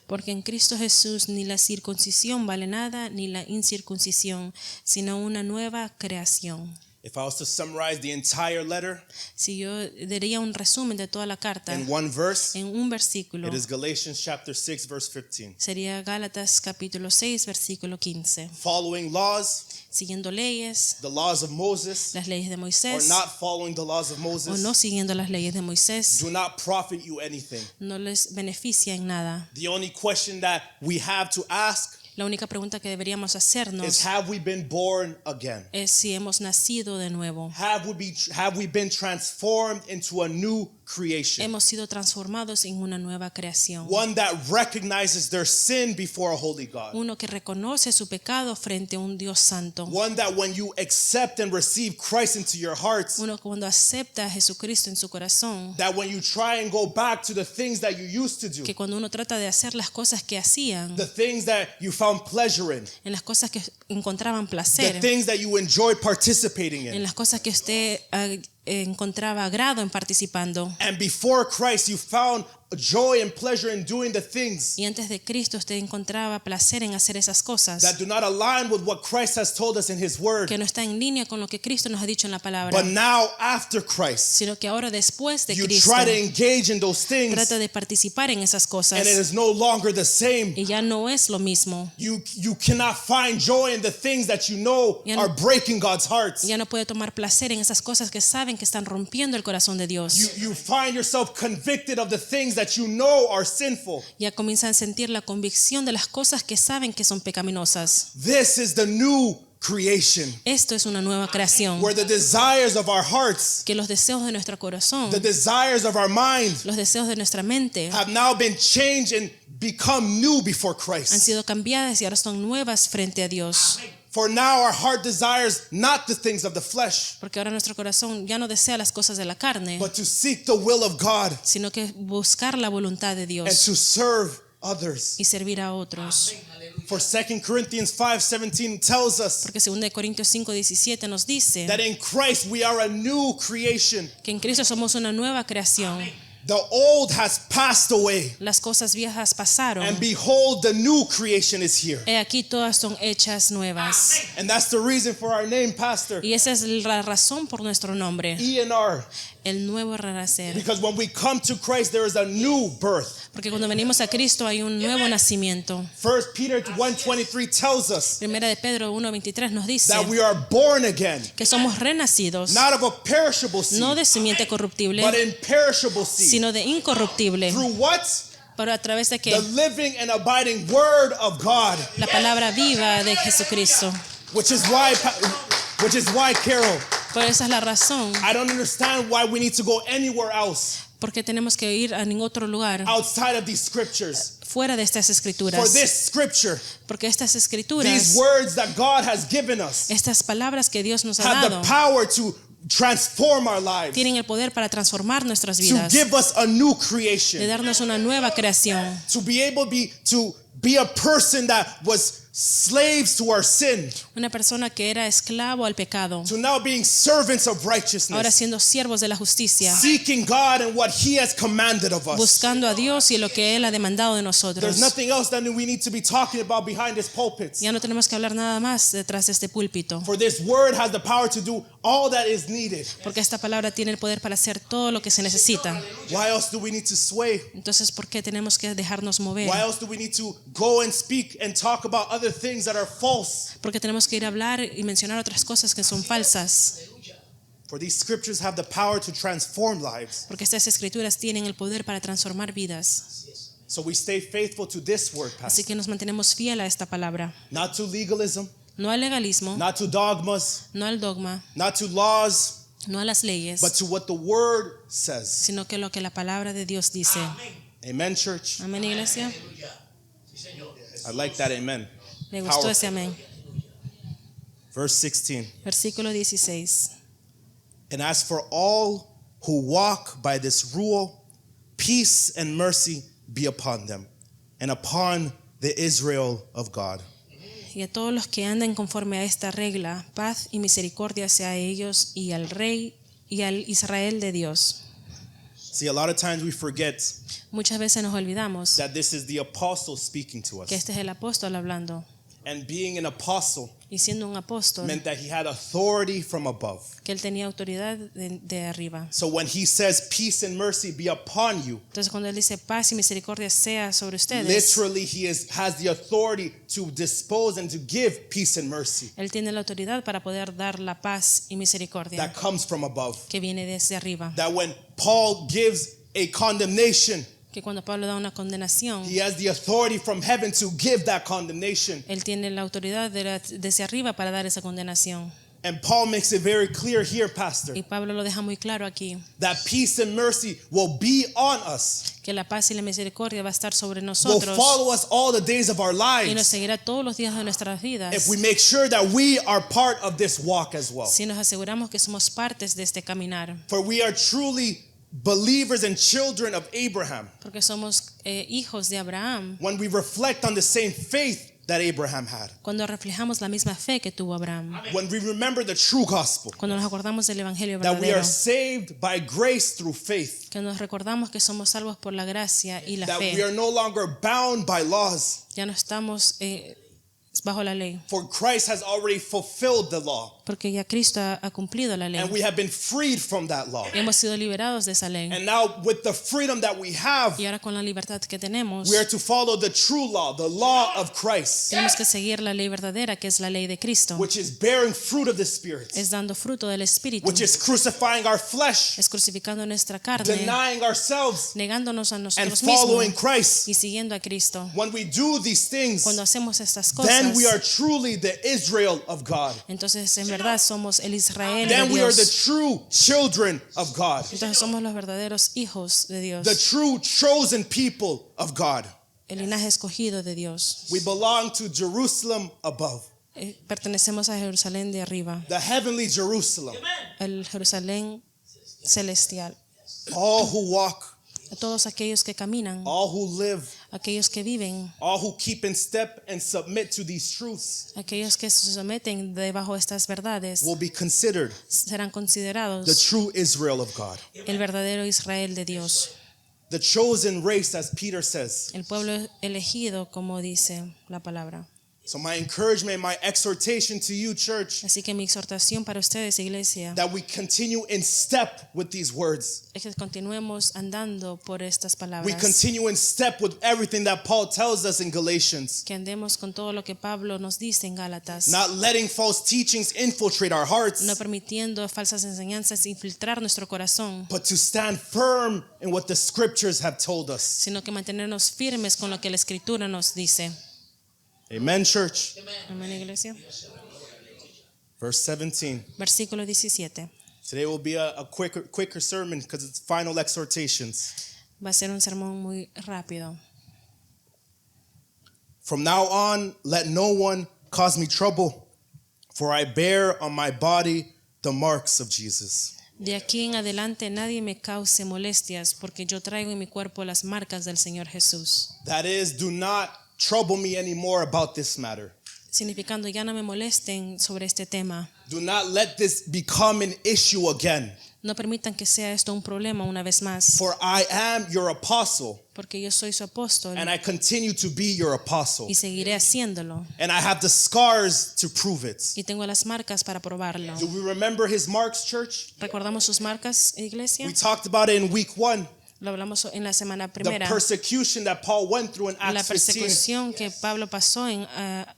Porque en Cristo Jesús ni la circuncisión vale nada, ni la incircuncisión, sino una nueva creación. If I was to summarize the entire letter Si yo daría un resumen de toda la carta in one verse, en un versículo, it is Galatians chapter 6, verse 15. sería Gálatas capítulo 6, versículo 15. Following laws, Siguiendo leyes, the laws of Moses, las leyes de or Moisés, not following the laws of o Moses, no siguiendo las leyes de Moisés, do not profit you anything. no les beneficia en nada. The only question that we have to ask La única pregunta que deberíamos is, hacernos have we been born again? es si hemos nacido de nuevo. Have we been transformed into a new creation? Hemos sido transformados en una nueva creación. One that recognizes their sin before a holy God. Uno que reconoce su pecado frente a un Dios santo. One that when you accept and receive Christ into your hearts, Uno que cuando acepta a Jesucristo en su corazón, that when you try and go back to the things that you used to do, que cuando uno trata de hacer las cosas que hacían, the things that you found pleasure in, en las cosas que encontraban the placer, things that you enjoyed participating en in. las cosas que usted encontraba agrado en participando. And before Christ, you found joy and pleasure in doing the things Y antes de Cristo usted encontraba placer en hacer esas cosas that do not align with what Christ has told us in His Word. que no está en línea con lo que Cristo nos ha dicho en la palabra, But now, after Christ, sino que ahora después de you Cristo try to engage in those things, trata de participar en esas cosas and it is no longer the same. y ya no es lo mismo. You cannot find joy in the things that you know Ya no- are breaking God's heart. Ya no puede tomar placer en esas cosas que saben que están rompiendo el corazón de Dios. You find yourself convicted of the things that you know are sinful. Ya comienzan a sentir la convicción de las cosas que saben que son pecaminosas. This is the new creation, Esto es una nueva creación, where the desires of our hearts, que los deseos de nuestro corazón, the desires of our mind, los deseos de nuestra mente have now been changed and become new before han Christ. sido cambiadas y ahora son nuevas frente a Dios. For now our heart desires not the things of the flesh, Porque ahora nuestro corazón ya no desea las cosas de la carne, but to seek the will of God sino que buscar la voluntad de and Dios to serve others. y servir a otros. For 2 Corinthians 5:17 tells us Porque 2 Corintios 5:17 nos dice that in Christ we are a new creation. que en Cristo somos una nueva creación. The old has passed away, Las cosas viejas pasaron. and behold, the new creation is here. He aquí todas son hechas nuevas. And that's the reason for our name, Pastor. Y esa es la razón por nuestro nombre, ENR. el nuevo renacer. Because when we come to Christ, there is a new birth. Porque cuando venimos a Cristo hay un nuevo nacimiento. 1 Peter 1:23 tells us Primera de Pedro 1:23 nos dice that we are born again, que somos renacidos, not of a perishable seed, no de simiente corruptible, but imperishable seed. sino de incorruptible. Through what? Pero a través de The que living and abiding word of God, la palabra viva de Jesucristo. which is why, Carol, Por esa es la razón I don't understand why we need to go anywhere else porque tenemos que ir a ningún otro lugar outside of these scriptures. fuera de estas For escrituras. this scripture, Porque estas these escrituras, words that God has given us, estas palabras que Dios nos ha have dado, the power to transform our lives, tienen el poder para transformar nuestras to vidas, give us a new de creation, darnos una nueva creación, to be a person that was slaves to our sin, una persona que era esclavo al pecado, to now being servants of ahora righteousness, siendo siervos de la justicia, seeking God and what He has commanded of us. buscando a Dios y lo que Él ha demandado de There's nosotros. nothing else that we need to be talking about behind this pulpit. Ya no tenemos que hablar nada más detrás de este púlpito, For this word has the power to do all that is needed. porque esta palabra tiene el poder para hacer todo lo que se necesita. Why else do we need to sway? Entonces, ¿por qué tenemos que dejarnos mover? Why else do we need to go and speak and talk about other things that are false? Porque tenemos que ir a hablar y mencionar otras cosas que son falsas. For these scriptures have the power to transform lives. Porque estas escrituras tienen el poder para transformar vidas. So we stay faithful to this word, Así Pastor. que nos mantenemos fiel a esta palabra. Not to legalism, No al legalismo, not to dogmas, no al dogma, not to laws, no a las leyes, but to what the word says. sino que lo que la palabra de Dios dice. Amen, church. Amén, iglesia. Aleluya. Sí, Señor. I like that amen. Me gustó Powerful. ese amén. Verse 16. Versículo 16. And as for all who walk by this rule, peace and mercy be upon them and upon the Israel of God. Y a todos los que anden conforme a esta regla, paz y misericordia sea a ellos y al rey y al Israel de Dios. See, a lot of times we forget Muchas veces nos olvidamos that this is the apostle speaking to que us. este es el apóstol hablando. And being an apostle Y siendo un apóstol, meant that he had authority from above. que él tenía autoridad de arriba. So when he says peace and mercy be upon you, Entonces cuando él dice paz y misericordia sea sobre ustedes, literally he has the authority to dispose and to give peace and mercy él tiene la autoridad para poder dar la paz y misericordia that comes from above. que viene desde arriba. That when Paul gives a condemnation, Que cuando Pablo da una condenación, he has the authority from heaven to give that condemnation. él tiene la autoridad desde arriba para dar esa condenación. And Paul makes it very clear here, Pastor, Y Pablo lo deja muy claro aquí, that peace and mercy will be on us, que la paz y la misericordia va a estar sobre will nosotros follow us all the days of our y nos lives seguirá todos los días de nuestras vidas if we make sure that we are part of this walk as well. si nos aseguramos que somos partes de este caminar, For we are truly believers and children of Abraham porque somos hijos de Abraham when we reflect on the same faith that Abraham had. cuando reflejamos la misma fe que tuvo Abraham, When we remember the true gospel, cuando nos acordamos del evangelio that we are verdadero, saved by grace through faith, que nos recordamos que somos salvos por la gracia y la that we fe. are no longer bound by laws, Ya no estamos bajo la ley, for Christ has already fulfilled the law, porque ya Cristo ha cumplido la ley. and we have been freed from that law. Y hemos sido liberados de esa ley. And now with the freedom that we have, Y ahora con la libertad que tenemos, we are to follow the true law, the law of Christ, tenemos que seguir la ley verdadera, que es la ley de Cristo. which is bearing fruit of the Spirit, Es dando fruto del Espíritu. which is crucifying our flesh, Es crucificando nuestra carne, denying ourselves, negándonos a and nosotros following mismos Christ. y siguiendo a Cristo. When we do these things, Cuando hacemos estas then cosas, we are truly the Israel of God. entonces en verdad somos el Israel de Then we are the Dios. true children of God, Entonces somos los verdaderos hijos de Dios, the true chosen people of God. el linaje escogido de Dios. We belong to Jerusalem above, Pertenecemos a Jerusalén de arriba, the heavenly Jerusalem. el Jerusalén celestial. All who walk, A todos aquellos que caminan, all who live, aquellos que viven, all who keep in step and submit to these truths aquellos que se someten debajo de estas verdades, will be considered serán the considerados true Israel of God. el verdadero Israel de Dios. The chosen race, as Peter says. El pueblo elegido, como dice la palabra. So my encouragement, my exhortation to you, church, Así que mi exhortación para ustedes, iglesia, that we continue in step with these words. es que continuemos andando por estas We palabras, continue in step with everything that Paul tells us in Galatians. que andemos con todo lo que Pablo nos dice en Gálatas, Not letting false teachings infiltrate our hearts, no permitiendo falsas enseñanzas infiltrar nuestro corazón, but to stand firm in what the scriptures have told us. sino que mantenernos firmes con lo que la Escritura nos dice. Amen, church. Amén, iglesia. Verse 17. Versículo 17. Today will be a quicker sermon because it's final exhortations. Va a ser un sermón muy rápido. From now on, let no one cause me trouble, for I bear on my body the marks of Jesus. De aquí en adelante nadie me cause molestias, porque yo traigo en mi cuerpo las marcas del Señor Jesús. That is, do not trouble me anymore about this matter. Significando, ya no me molesten sobre este tema. Do not let this become an issue again. No permitan que sea esto un problema una vez más, For I am your apostle, porque yo soy su apóstol and I continue to be your apostle. y seguiré haciéndolo. And I have the scars to prove it. Y tengo las marcas para probarlo. Do we remember his marks, church? ¿Recordamos sus marcas, iglesia? We talked about it in week 1. Lo hablamos en la semana The primera. persecution that Paul went through in La Acts 15 persecución que Pablo pasó en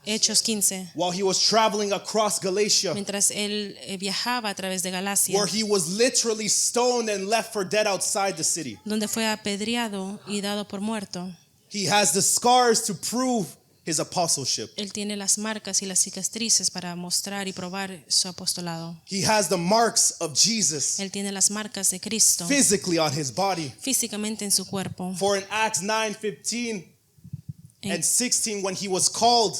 Hechos 15, while he was traveling across Galatia, mientras él viajaba a través de Galacia, where he was literally stoned and left for dead outside the city. donde fue apedreado y dado por muerto. He has the scars to prove his apostleship. Él tiene las marcas y las cicatrices para mostrar y probar su apostolado. He has the marks of Jesus Él tiene las marcas de Cristo physically on his body. físicamente en su cuerpo. For in Acts 9:15 and 16, when he was called,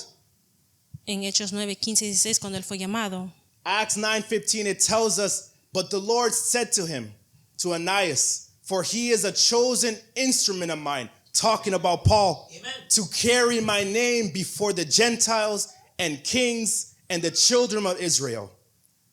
En Hechos 9, 15 y 16, cuando él fue llamado, Acts 9:15, it tells us, but the Lord said to him, to Ananias, for he is a chosen instrument of mine, talking about Paul, Amen. to carry my name before the Gentiles and kings and the children of Israel.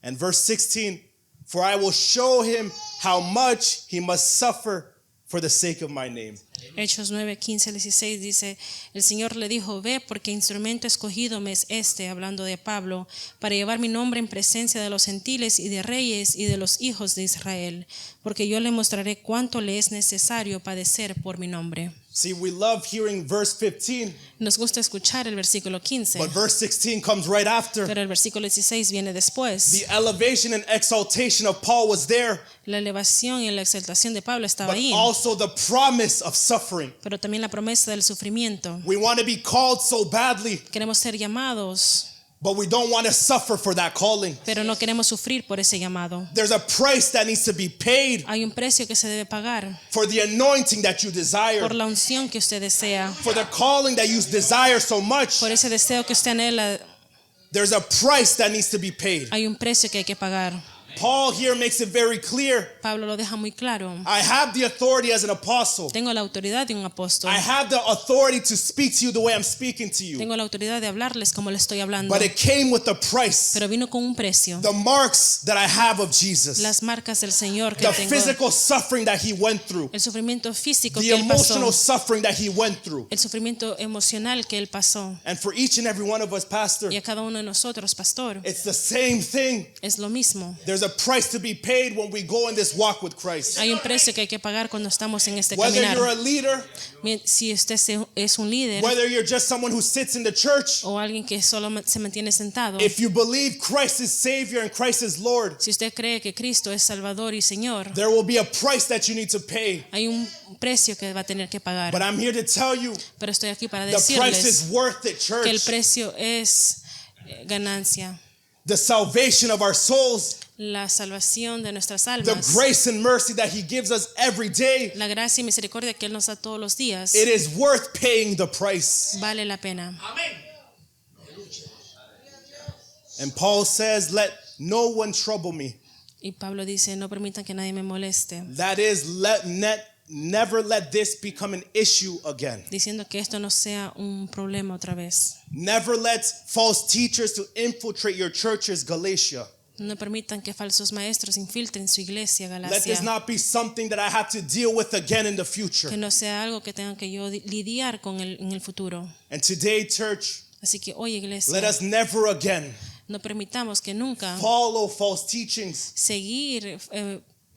And verse 16, for I will show him how much he must suffer for the sake of my name. Hechos 9, 15 al 16 dice, el Señor le dijo, ve porque instrumento escogido me es este, hablando de Pablo, para llevar mi nombre en presencia de los gentiles y de reyes y de los hijos de Israel, porque yo le mostraré cuánto le es necesario padecer por mi nombre. See, we love hearing verse 15, Nos gusta escuchar el versículo 15, but verse 16 comes right after. pero el versículo 16 viene después. The elevation and exaltation of Paul was there, La elevación y la exaltación de Pablo estaba but ahí, also the promise of suffering. pero también la promesa del sufrimiento. We want to be called so badly, Queremos ser llamados, but we don't want to suffer for that calling. pero no queremos sufrir por ese llamado. There's a price that needs to be paid Hay un precio que se debe pagar for the anointing that you desire, por la unción que usted desea, for the calling that you desire so much. por ese deseo que usted anhela. There's a price that needs to be paid. Hay un precio que hay que pagar. Paul here makes it very clear. Pablo lo deja muy claro. I have the authority as an apostle. Tengo la autoridad de un apóstol. I have the authority to speak to you the way I'm speaking to you. Tengo la autoridad de hablarles como le estoy hablando. But it came with a price. Pero vino con un precio. The marks that I have of Jesus. Las marcas del Señor que The tengo. physical suffering that he went through. El sufrimiento físico The que él pasó. emotional suffering that he went through. El sufrimiento emocional que él pasó. And for each and every one of us, Pastor, Y a cada uno de nosotros, pastor, it's the same thing. es lo mismo. There's a price to be paid when we go in this walk with Christ. Hay un precio que hay que pagar cuando estamos en este Whether caminar. you're a leader, Si usted es un líder whether you're just someone who sits in the church, o alguien que solo se mantiene sentado, if you believe Christ is Savior and Christ is Lord, si usted cree que Cristo es Salvador y Señor, there will be a price that you need to pay. hay un precio que va a tener que pagar. But I'm here to tell you, Pero estoy aquí para the price decirles is worth it, que el church. precio es ganancia. The salvation of our souls, La salvación de nuestras the almas, grace and mercy that he gives us every day, la gracia y misericordia que Él nos da todos los días, it is worth paying the price. vale la pena. Amén. Aleluya. And Paul says, let no one trouble me. Y Pablo dice, no permitan que nadie me moleste, That is, never let this become an issue again. diciendo que esto no sea un problema otra vez. Never let false teachers to infiltrate your churches, Galatia. No permitan que falsos maestros infiltren su iglesia, Let Galacia. this not be something that I have to deal with again in the Que future. no sea algo que tenga que yo lidiar con en el futuro. And today, church, Así que hoy, let iglesia, us never again no permitamos que nunca follow false teachings, seguir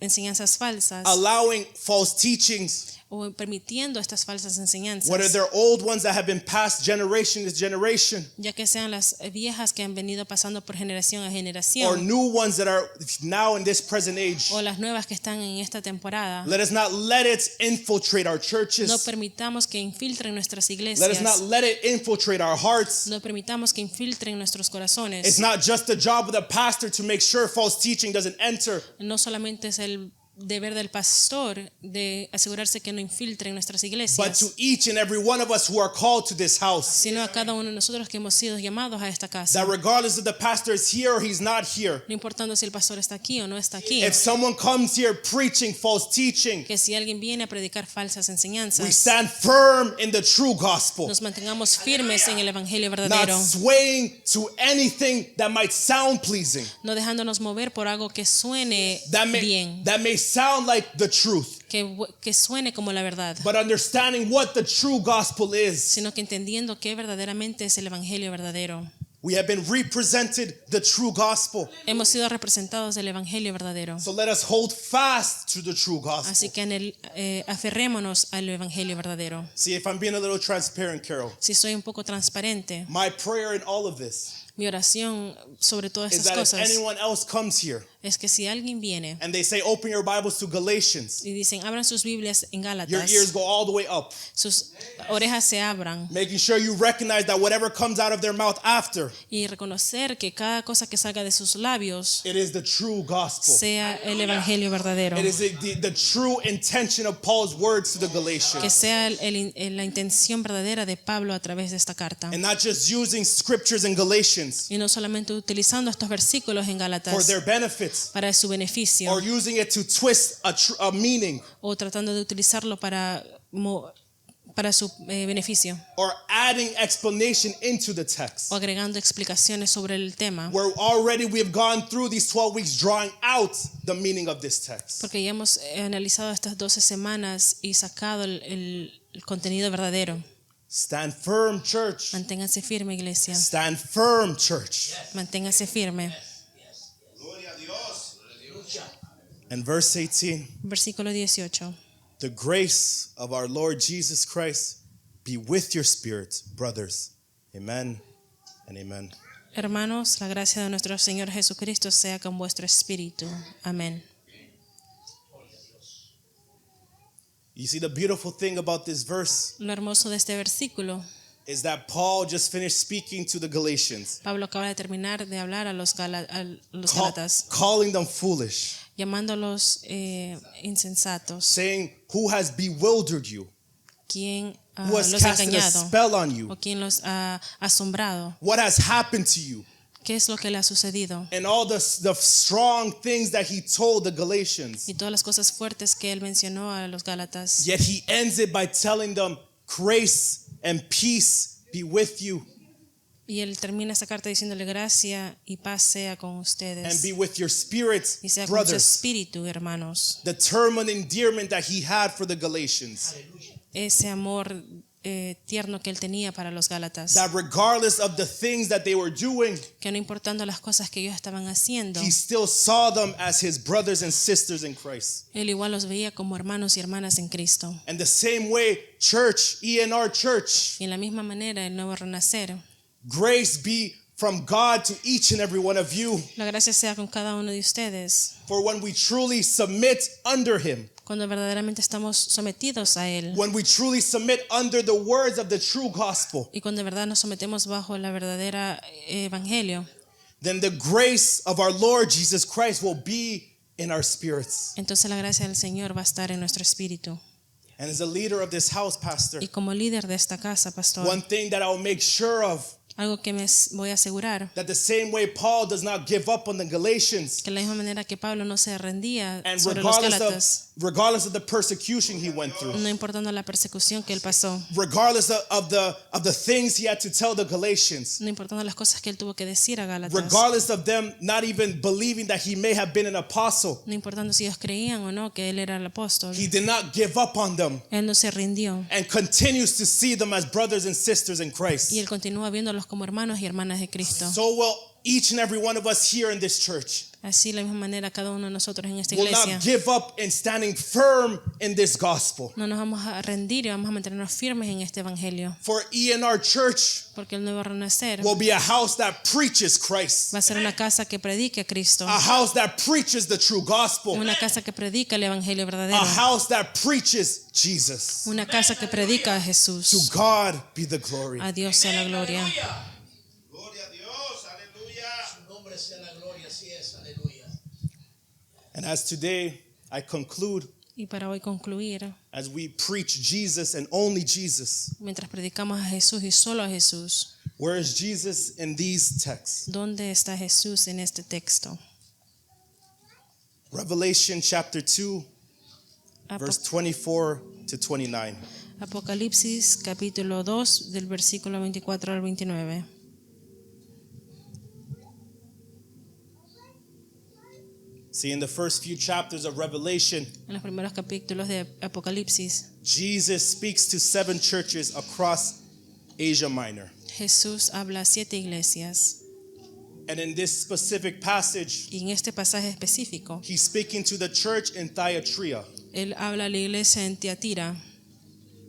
enseñanzas falsas allowing false teachings, o permitiendo estas falsas enseñanzas, whether they're old ones that have been passed generation to generation, ya que sean las viejas que han venido pasando por generación a or generación new ones that are now in this present age. o las nuevas que están en esta temporada. Let us not let it infiltrate our No churches. permitamos que infiltren nuestras Let us not iglesias. let it infiltrate our hearts. No permitamos que infiltren nuestros It's corazones. not just the job of the pastor to make sure false teaching doesn't enter. No solamente es el deber del pastor de asegurarse que no infiltren nuestras But iglesias, to each and every one of us who are called to this house, sino a cada uno de nosotros que hemos sido llamados a esta casa. that regardless if the pastor is here or he's not here, No importando si el pastor está aquí o no está aquí, if someone comes here preaching false teaching, que si alguien viene a predicar falsas we enseñanzas, stand firm in the true gospel, nos mantengamos firmes en el evangelio not verdadero, swaying to anything that might sound pleasing, no dejándonos mover por algo que suene bien, that may sound like the truth, que suene como la verdad, but understanding what the true gospel is. sino que entendiendo que verdaderamente es el evangelio verdadero. We have been represented the true gospel. Hemos sido representados del evangelio verdadero. So let us hold fast to the true gospel. Así que aferrémonos al evangelio verdadero. See, if I'm being a little transparent, Carol, Si soy un poco transparente, my prayer in all of this Mi oración sobre todas is estas that if cosas anyone else comes here es que si alguien viene and they say, open your Bibles to Galatians, y dicen, abran sus Biblias en your Gálatas, ears go all the way up, sus orejas se abran making sure you recognize that whatever comes out of their mouth after, y reconocer que cada cosa que salga de sus labios it is the true gospel. sea el evangelio verdadero, It is the true intention of Paul's words to the que Galatians. sea la intención verdadera de Pablo a través de esta carta. And not just using scriptures in Galatians Y no solamente utilizando estos versículos en for Gálatas their benefits para su beneficio or using it to twist a meaning o tratando de utilizarlo para su beneficio or adding explanation into the text. o agregando explicaciones sobre el tema, Where already we have gone through these 12 weeks drawing out the meaning of this text. porque ya hemos analizado estas 12 semanas y sacado el contenido verdadero. Stand firm, church. Manténgase firme, iglesia. Stand firm, church. Manténgase firme. And verse 18, Versículo 18. the grace of our Lord Jesus Christ be with your spirit, brothers. Amen and amen. Hermanos, la gracia de nuestro Señor Jesucristo sea con vuestro espíritu. Amén. You see, the beautiful thing about this verse Lo hermoso de este versículo, is that Paul just finished speaking to the Galatians, Pablo acaba de terminar de hablar a los Gálatas, calling them foolish, llamándolos insensatos, saying, who has bewildered you? quien Who has los ha casted a engañado spell on you? o quien los ha asombrado. What has happened to you? ¿Qué es lo que le ha sucedido? And all the strong things that he told the Galatians. Y todas las cosas fuertes que él mencionó a los Gálatas. Yet he ends it by telling them, grace and peace be with you Y él termina esta carta diciéndole gracia y paz sea con and ustedes be with your spirits, y sea con su brothers. espíritu, hermanos. The term and endearment that he had for the Galatians. Ese amor tierno que él tenía para los Gálatas, That regardless of the things that they were doing, que no importando las cosas que ellos estaban haciendo, he still saw them as his brothers and sisters in Christ. él igual los veía como hermanos y hermanas en Cristo. And the same way, church, ENR Church, Y en la misma manera, el nuevo renacer, grace be from God to each and every one of you. la gracia sea con cada uno de ustedes. For when we truly submit under him, Cuando verdaderamente estamos sometidos a él when we truly submit under the words of the true gospel, y cuando de verdad nos sometemos bajo la verdadera evangelio, then the grace of our Lord Jesus Christ will be in our spirits. entonces la gracia del Señor va a estar en nuestro espíritu. And as a leader of this house, Pastor, Y como líder de esta casa, pastor, one thing that I will make sure of, algo que me voy a asegurar, that the same way Paul does not give up on the Galatians, que de la misma manera que Pablo no se rendía and sobre los Gálatas, regardless of the persecution he went through, no importando la persecución que él pasó, regardless of the things he had to tell the Galatians, no importando las cosas que él tuvo que decir a Gálatas, regardless of them not even believing that he may have been an apostle, no importando si ellos creían o no que él era el apóstol, he did not give up on them él no se rindió and continues to see them as brothers and sisters in Christ. y él continúa viéndolos como hermanos y hermanas de Cristo. So will each and every one of us here in this church. Así de la misma manera cada uno de nosotros en esta Will iglesia not give up in standing firm in this gospel. no nos vamos a rendir y vamos a mantenernos firmes en este evangelio, For ENR Church porque el nuevo renacer will be a house that preaches Christ, va a ser una casa que predique a Cristo, a house that preaches the true gospel, una casa que predica el evangelio verdadero, a house that preaches Jesus. una casa que predica a To Jesús. God be the glory. A Dios sea la gloria. Gloria a Dios, aleluya. Su nombre sea la gloria, así es, aleluya. And as today I conclude, Y para hoy concluir, as we preach Jesus and only Jesus, mientras predicamos a Jesús y solo a Jesús, where is Jesus in these texts? ¿dónde está Jesús en este texto? Revelation chapter 2, verse 24 to 29. Apocalipsis capítulo 2 del versículo 24 al 29. See, in the first few chapters of Revelation, En los primeros capítulos de Apocalipsis, Jesus speaks to 7 churches across Asia Minor. Jesús habla a 7 iglesias And in this specific passage, y en este pasaje específico, he's speaking to the church in Thyatira, él habla a la iglesia en Tiatira,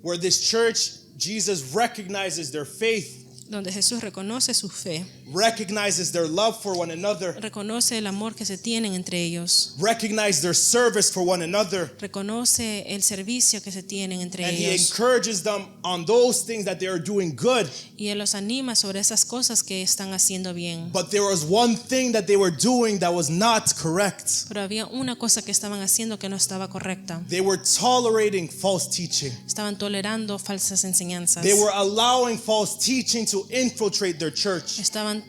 where this church, Jesus recognizes their faith donde Jesús reconoce su fe, recognizes their love for one another, reconoce el amor que se tienen entre ellos, recognizes their service for one another, reconoce el servicio que se tienen entre and he ellos, encourages them on those things that they are doing good. y Él los anima sobre esas cosas que están haciendo bien. But there was one thing that they were doing that was not correct. Pero había una cosa que estaban haciendo que no estaba correcta. They were tolerating false teaching. Estaban tolerando falsas enseñanzas. They were allowing false teaching to infiltrate their church. Estaban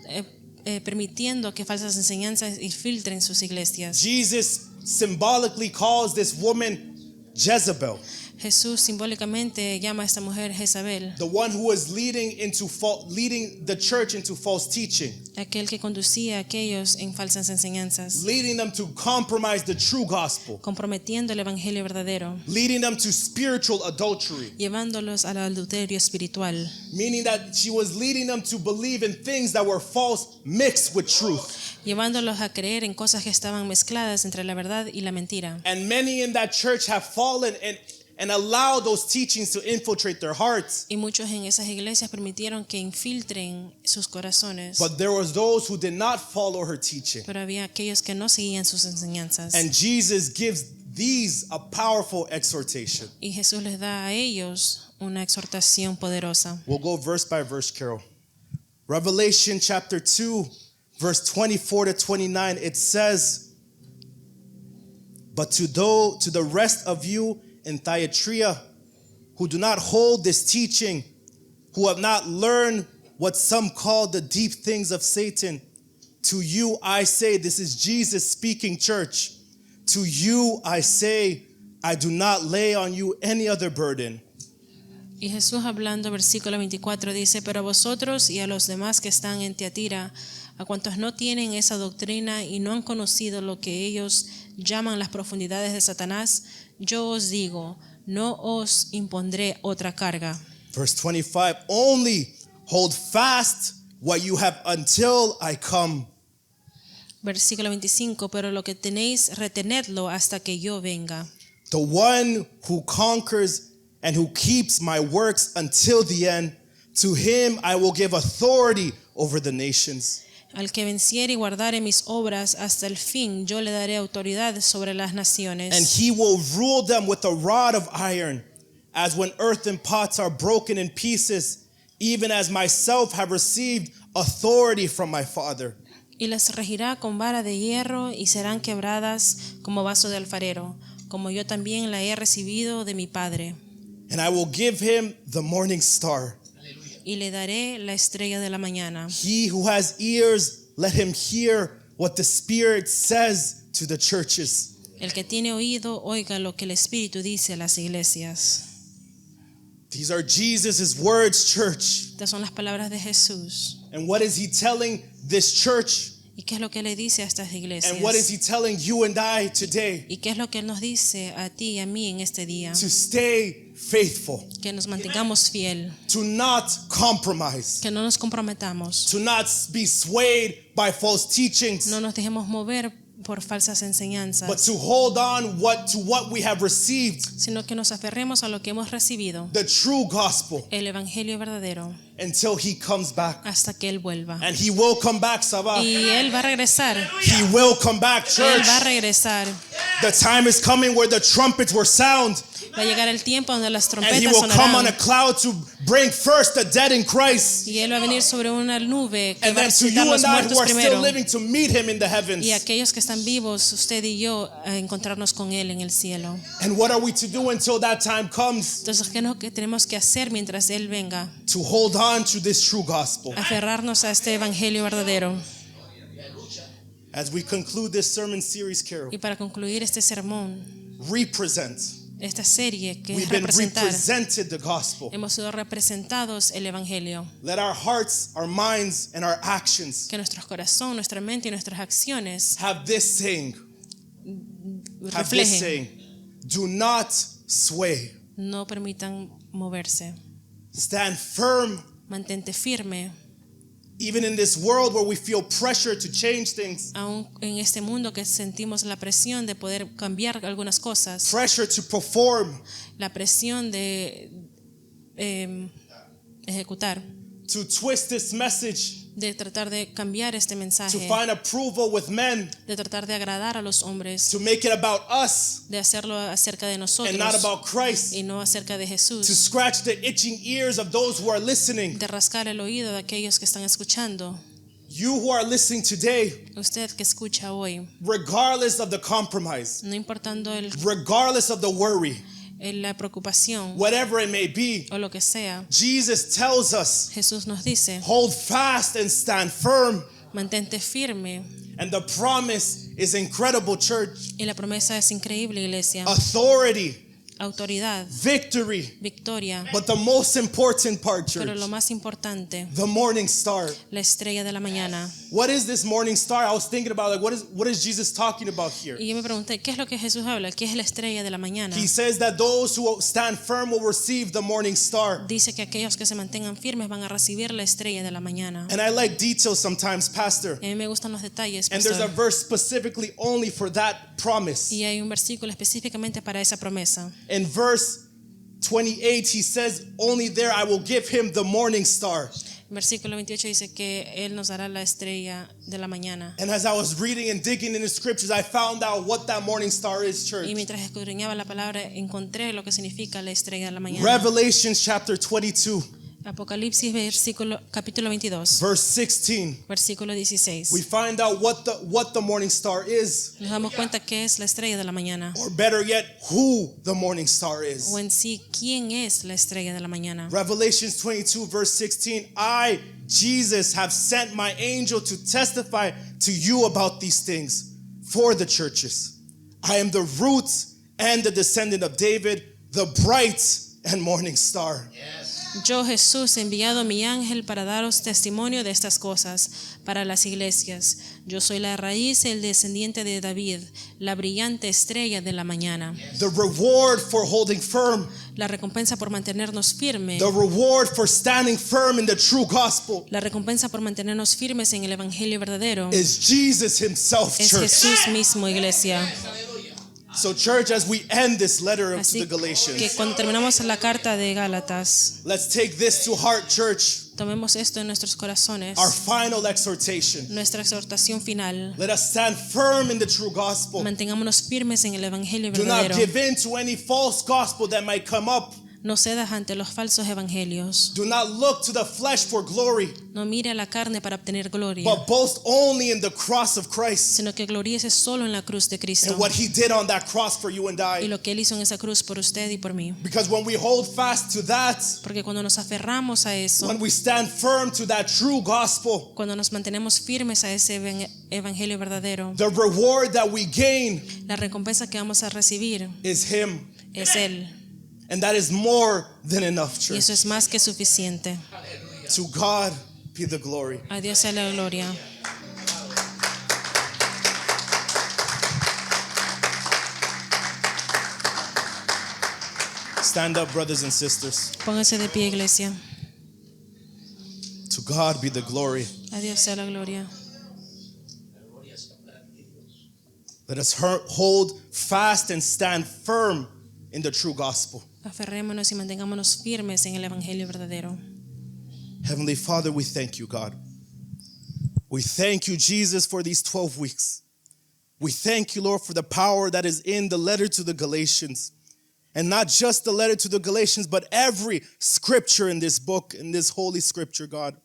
permitiendo que falsas enseñanzas infiltren sus iglesias. Jesus symbolically calls this woman Jezebel, Jesús simbólicamente llama a esta mujer Jezabel, the one who was leading the church into false teaching, aquel que conducía a aquellos en falsas enseñanzas, leading them to compromise the true gospel, comprometiendo el evangelio verdadero, leading them to spiritual adultery, llevándolos al adulterio espiritual, meaning that she was leading them to believe in things that were false mixed with truth. llevándolos a creer en cosas que estaban mezcladas entre la verdad y la mentira. And many in that church have fallen and allowed those teachings to infiltrate their hearts. Y muchos en esas iglesias permitieron que infiltren sus corazones. But there was those who did not follow her teaching. Pero había aquellos que no seguían sus enseñanzas. And Jesus gives these a powerful exhortation. Y Jesús les da a ellos una exhortación poderosa. We'll go verse by verse, Carol. Revelation chapter 2, verse 24 to 29, it says, "But to the rest of you in Thyatira, who do not hold this teaching, who have not learned what some call the deep things of Satan, to you I say," this is Jesus speaking, church, "to you I say, I do not lay on you any other burden." Y Jesús hablando, versículo 24 dice: "Pero a vosotros y a los demás que están en Tiatira, a cuantos no tienen esa doctrina y no han conocido lo que ellos llaman las profundidades de Satanás, yo os digo, no os impondré otra carga." Verse 25, "Only hold fast what you have until I come." Versículo 25, "Pero lo que tenéis, retenedlo hasta que yo venga. The one who conquers and who keeps my works until the end, to him I will give authority over the nations. Al que venciere y guardare mis obras hasta el fin, yo le daré autoridad sobre las naciones. And he will rule them with a rod of iron, as when earthen pots are broken in pieces, even as myself have received authority from my Father." Y las regirá con vara de hierro y serán quebradas como vaso de alfarero, como yo también la he recibido de mi Padre. "And I will give him the morning star. Y le daré la estrella de la mañana. He who has ears, let him hear what the Spirit says to the churches." El que tiene oído, oiga lo que el Espíritu dice a las iglesias. These are Jesus' words, church. Estas son las palabras de Jesús. And what is he telling this church? ¿Y qué es lo que le dice a estas iglesias? And what is he telling you and I today? ¿Y qué es lo que Él nos dice a ti y a mí en este día? To stay faithful, Que nos mantengamos fiel, to not compromise, que no nos comprometamos, to not be swayed by false teachings, no nos dejemos mover por falsas enseñanzas, but to hold on to what we have received, sino que nos aferremos a lo que hemos recibido, the true gospel, el evangelio verdadero, until he comes back. hasta que Él vuelva. And he will come back, Sabah. Y Él va a regresar. He will come back, Él church. va a regresar. The time is coming where the trumpets will sound, Va a llegar el tiempo donde las and he trompetas will come on a sonarán. cloud to bring first the dead in Christ, Y Él va a venir sobre una nube que and va a then to resucitar you los and I who muertos are still primero. living to meet him in the heavens. Y aquellos que están vivos, usted y yo, a encontrarnos con Él en el cielo. And what are we to do until that time comes? Entonces, ¿qué es lo que tenemos que hacer mientras Él venga? To hold on to this true gospel. Aferrarnos a este evangelio verdadero. As we conclude this sermon series, Carol, Y para concluir este sermón, represent. esta serie que es We've been representar, represented the gospel. hemos sido representados el evangelio. Let our hearts, our minds, and our actions Que nuestro corazón, nuestra mente y nuestras acciones have this saying. Have this reflejen, saying. Do not sway. no permitan moverse. Stand firm. Mantente firme, Even in this world where we feel pressure to change things, aún en este mundo que sentimos la presión de poder cambiar algunas cosas, pressure to perform, la presión de ejecutar. to twist this message, de tratar de cambiar este to mensaje, find approval with men, de tratar de agradar a los hombres, to make it about us de hacerlo acerca de and not nosotros about Christ, y no acerca de to Jesús, scratch the itching ears of those who are listening. de rascar el oído de aquellos que están escuchando. You who are listening today, Usted que escucha hoy, regardless of the compromise, no importando regardless of the worry, la preocupación whatever it may be, o lo que sea, Jesus tells us, Jesús nos dice, hold fast and stand firm. mantente firme. And the promise is incredible, church. Y la promesa es increíble, iglesia. Authority, Autoridad, victory. victoria. But the most important part, Pero church, lo más importante, the morning star. la estrella de la mañana. What is this morning star? I was thinking about, like, what is Jesus talking about here? Y yo me pregunté, ¿qué es lo que Jesús habla? ¿Qué es la estrella de la mañana? He says that those who stand firm will receive the morning star. Dice que aquellos que se mantengan firmes van a recibir la estrella de la mañana. And I like details sometimes, Pastor. Y a mí me gustan los detalles, And there's a pastor. verse specifically only for that promise. Y hay un versículo específicamente para esa promesa. In verse 28, he says, only there I will give him the morning star. Versículo 28 dice que Él nos dará la estrella de la mañana. And as I was reading and digging in the scriptures, I found out what that morning star is, church. Y mientras escudriñaba la palabra, encontré lo que significa la estrella de la mañana. Revelations chapter 22, Apocalipsis capítulo 22, verse 16. versículo 16. We find out what the morning star is, Nos damos cuenta que es la estrella de la mañana. or better yet, who the morning star is. O en sí, ¿quién es la estrella de la mañana? Revelations 22, verse 16. I, Jesus, have sent my angel to testify to you about these things for the churches. I am the root and the descendant of David, the bright and morning star. Yo, Jesús, he enviado a mi ángel para daros testimonio de estas cosas para las iglesias. Yo soy la raíz y el descendiente de David, la brillante estrella de la mañana. The reward for holding firm, La recompensa por mantenernos firmes. the reward for standing firm in the true gospel La recompensa por mantenernos firmes en el evangelio verdadero is Jesus himself, es church. Jesús mismo, iglesia. So, church, as we end this letter to Así the que Galatians, cuando terminamos la carta de Gálatas, let's take this to heart, church. tomemos esto en nuestros corazones. Our final exhortation. Nuestra exhortación final. Let us stand firm in the true gospel. Mantengámonos firmes en el evangelio Do not verdadero. give in to any false gospel that might come up. No cedas ante los falsos evangelios. Do not look to the flesh for glory, No mire a la carne para obtener gloria, but boast only in the cross of Christ sino que gloríese solo en la cruz de Cristo and what he did on that cross for you and y I. lo que Él hizo en esa cruz por usted y por mí. Because when we hold fast to that, Porque cuando nos aferramos a eso, when we stand firm to that true gospel, cuando nos mantenemos firmes a ese evangelio verdadero, the reward that we gain la recompensa que vamos a recibir is him. es Él. And that is more than enough, Y church. eso es más que suficiente. To God be the glory. A Dios sea la gloria. Stand up, brothers and sisters. Pónganse de pie, iglesia. To God be the glory. A Dios sea la gloria. Let us hold fast and stand firm in the true gospel. Aferrémonos y mantengámonos firmes en el evangelio verdadero. Heavenly Father, we thank you, God. We thank you, Jesus, for these 12 weeks. We thank you, Lord, for the power that is in the letter to the Galatians. And not just the letter to the Galatians, but every scripture in this book, in this holy scripture, God.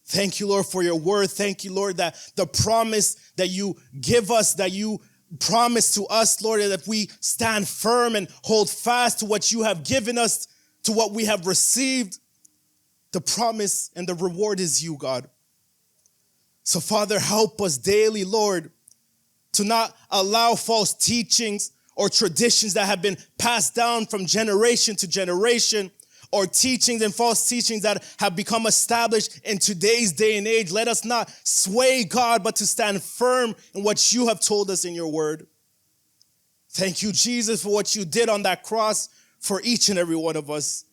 Thank you, Lord, for your word. Thank you, Lord, that the promise that you give us, that you promise to us, Lord, that we stand firm and hold fast to what you have given us, to what we have received. The promise and the reward is you, God. So, Father, help us daily, Lord, to not allow false teachings or traditions that have been passed down from generation to generation, or teachings and false teachings that have become established in today's day and age. Let us not sway, God, but to stand firm in what you have told us in your word. Thank you, Jesus, for what you did on that cross for each and every one of us.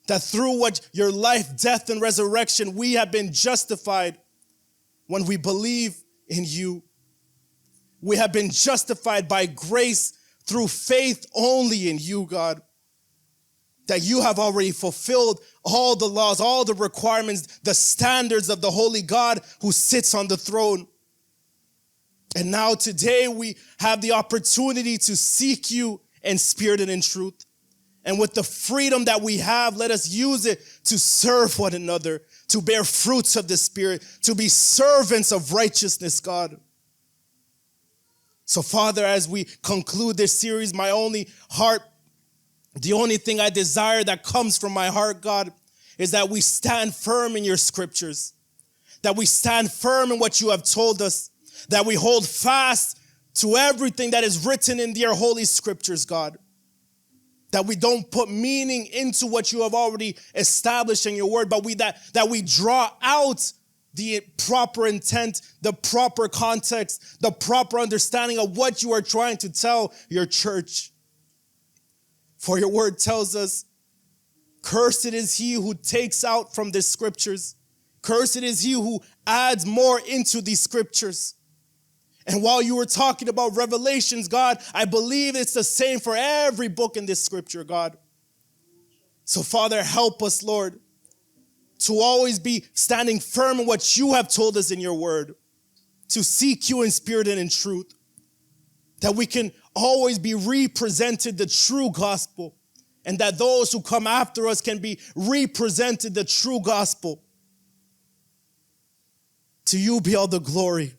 That through what your life, death, and resurrection, we have been justified when we believe in you. We have been justified by grace through faith only in you, God. that you have already fulfilled all the laws, all the requirements, the standards of the holy God who sits on the throne. And now today we have the opportunity to seek you in spirit and in truth. And with the freedom that we have, let us use it to serve one another, to bear fruits of the Spirit, to be servants of righteousness, God. So, Father, as we conclude this series, the only thing I desire that comes from my heart, God, is that we stand firm in your scriptures, that we stand firm in what you have told us, that we hold fast to everything that is written in your holy scriptures, God. That we don't put meaning into what you have already established in your word, but that we draw out the proper intent, the proper context, the proper understanding of what you are trying to tell your church. For your word tells us, cursed is he who takes out from the scriptures. Cursed is he who adds more into these scriptures. And while you were talking about Revelations, God, I believe it's the same for every book in this scripture, God. So, Father, help us, Lord, to always be standing firm in what you have told us in your word, to seek you in spirit and in truth, that we can always be represented the true gospel, and that those who come after us can be represented the true gospel. To you be all the glory.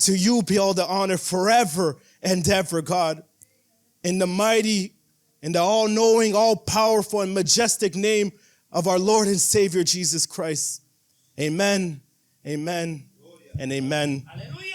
To you be all the honor forever and ever, God. In the mighty, in the all-knowing, all-powerful, and majestic name of our Lord and Savior, Jesus Christ. Amen, amen, and amen. Aleluya.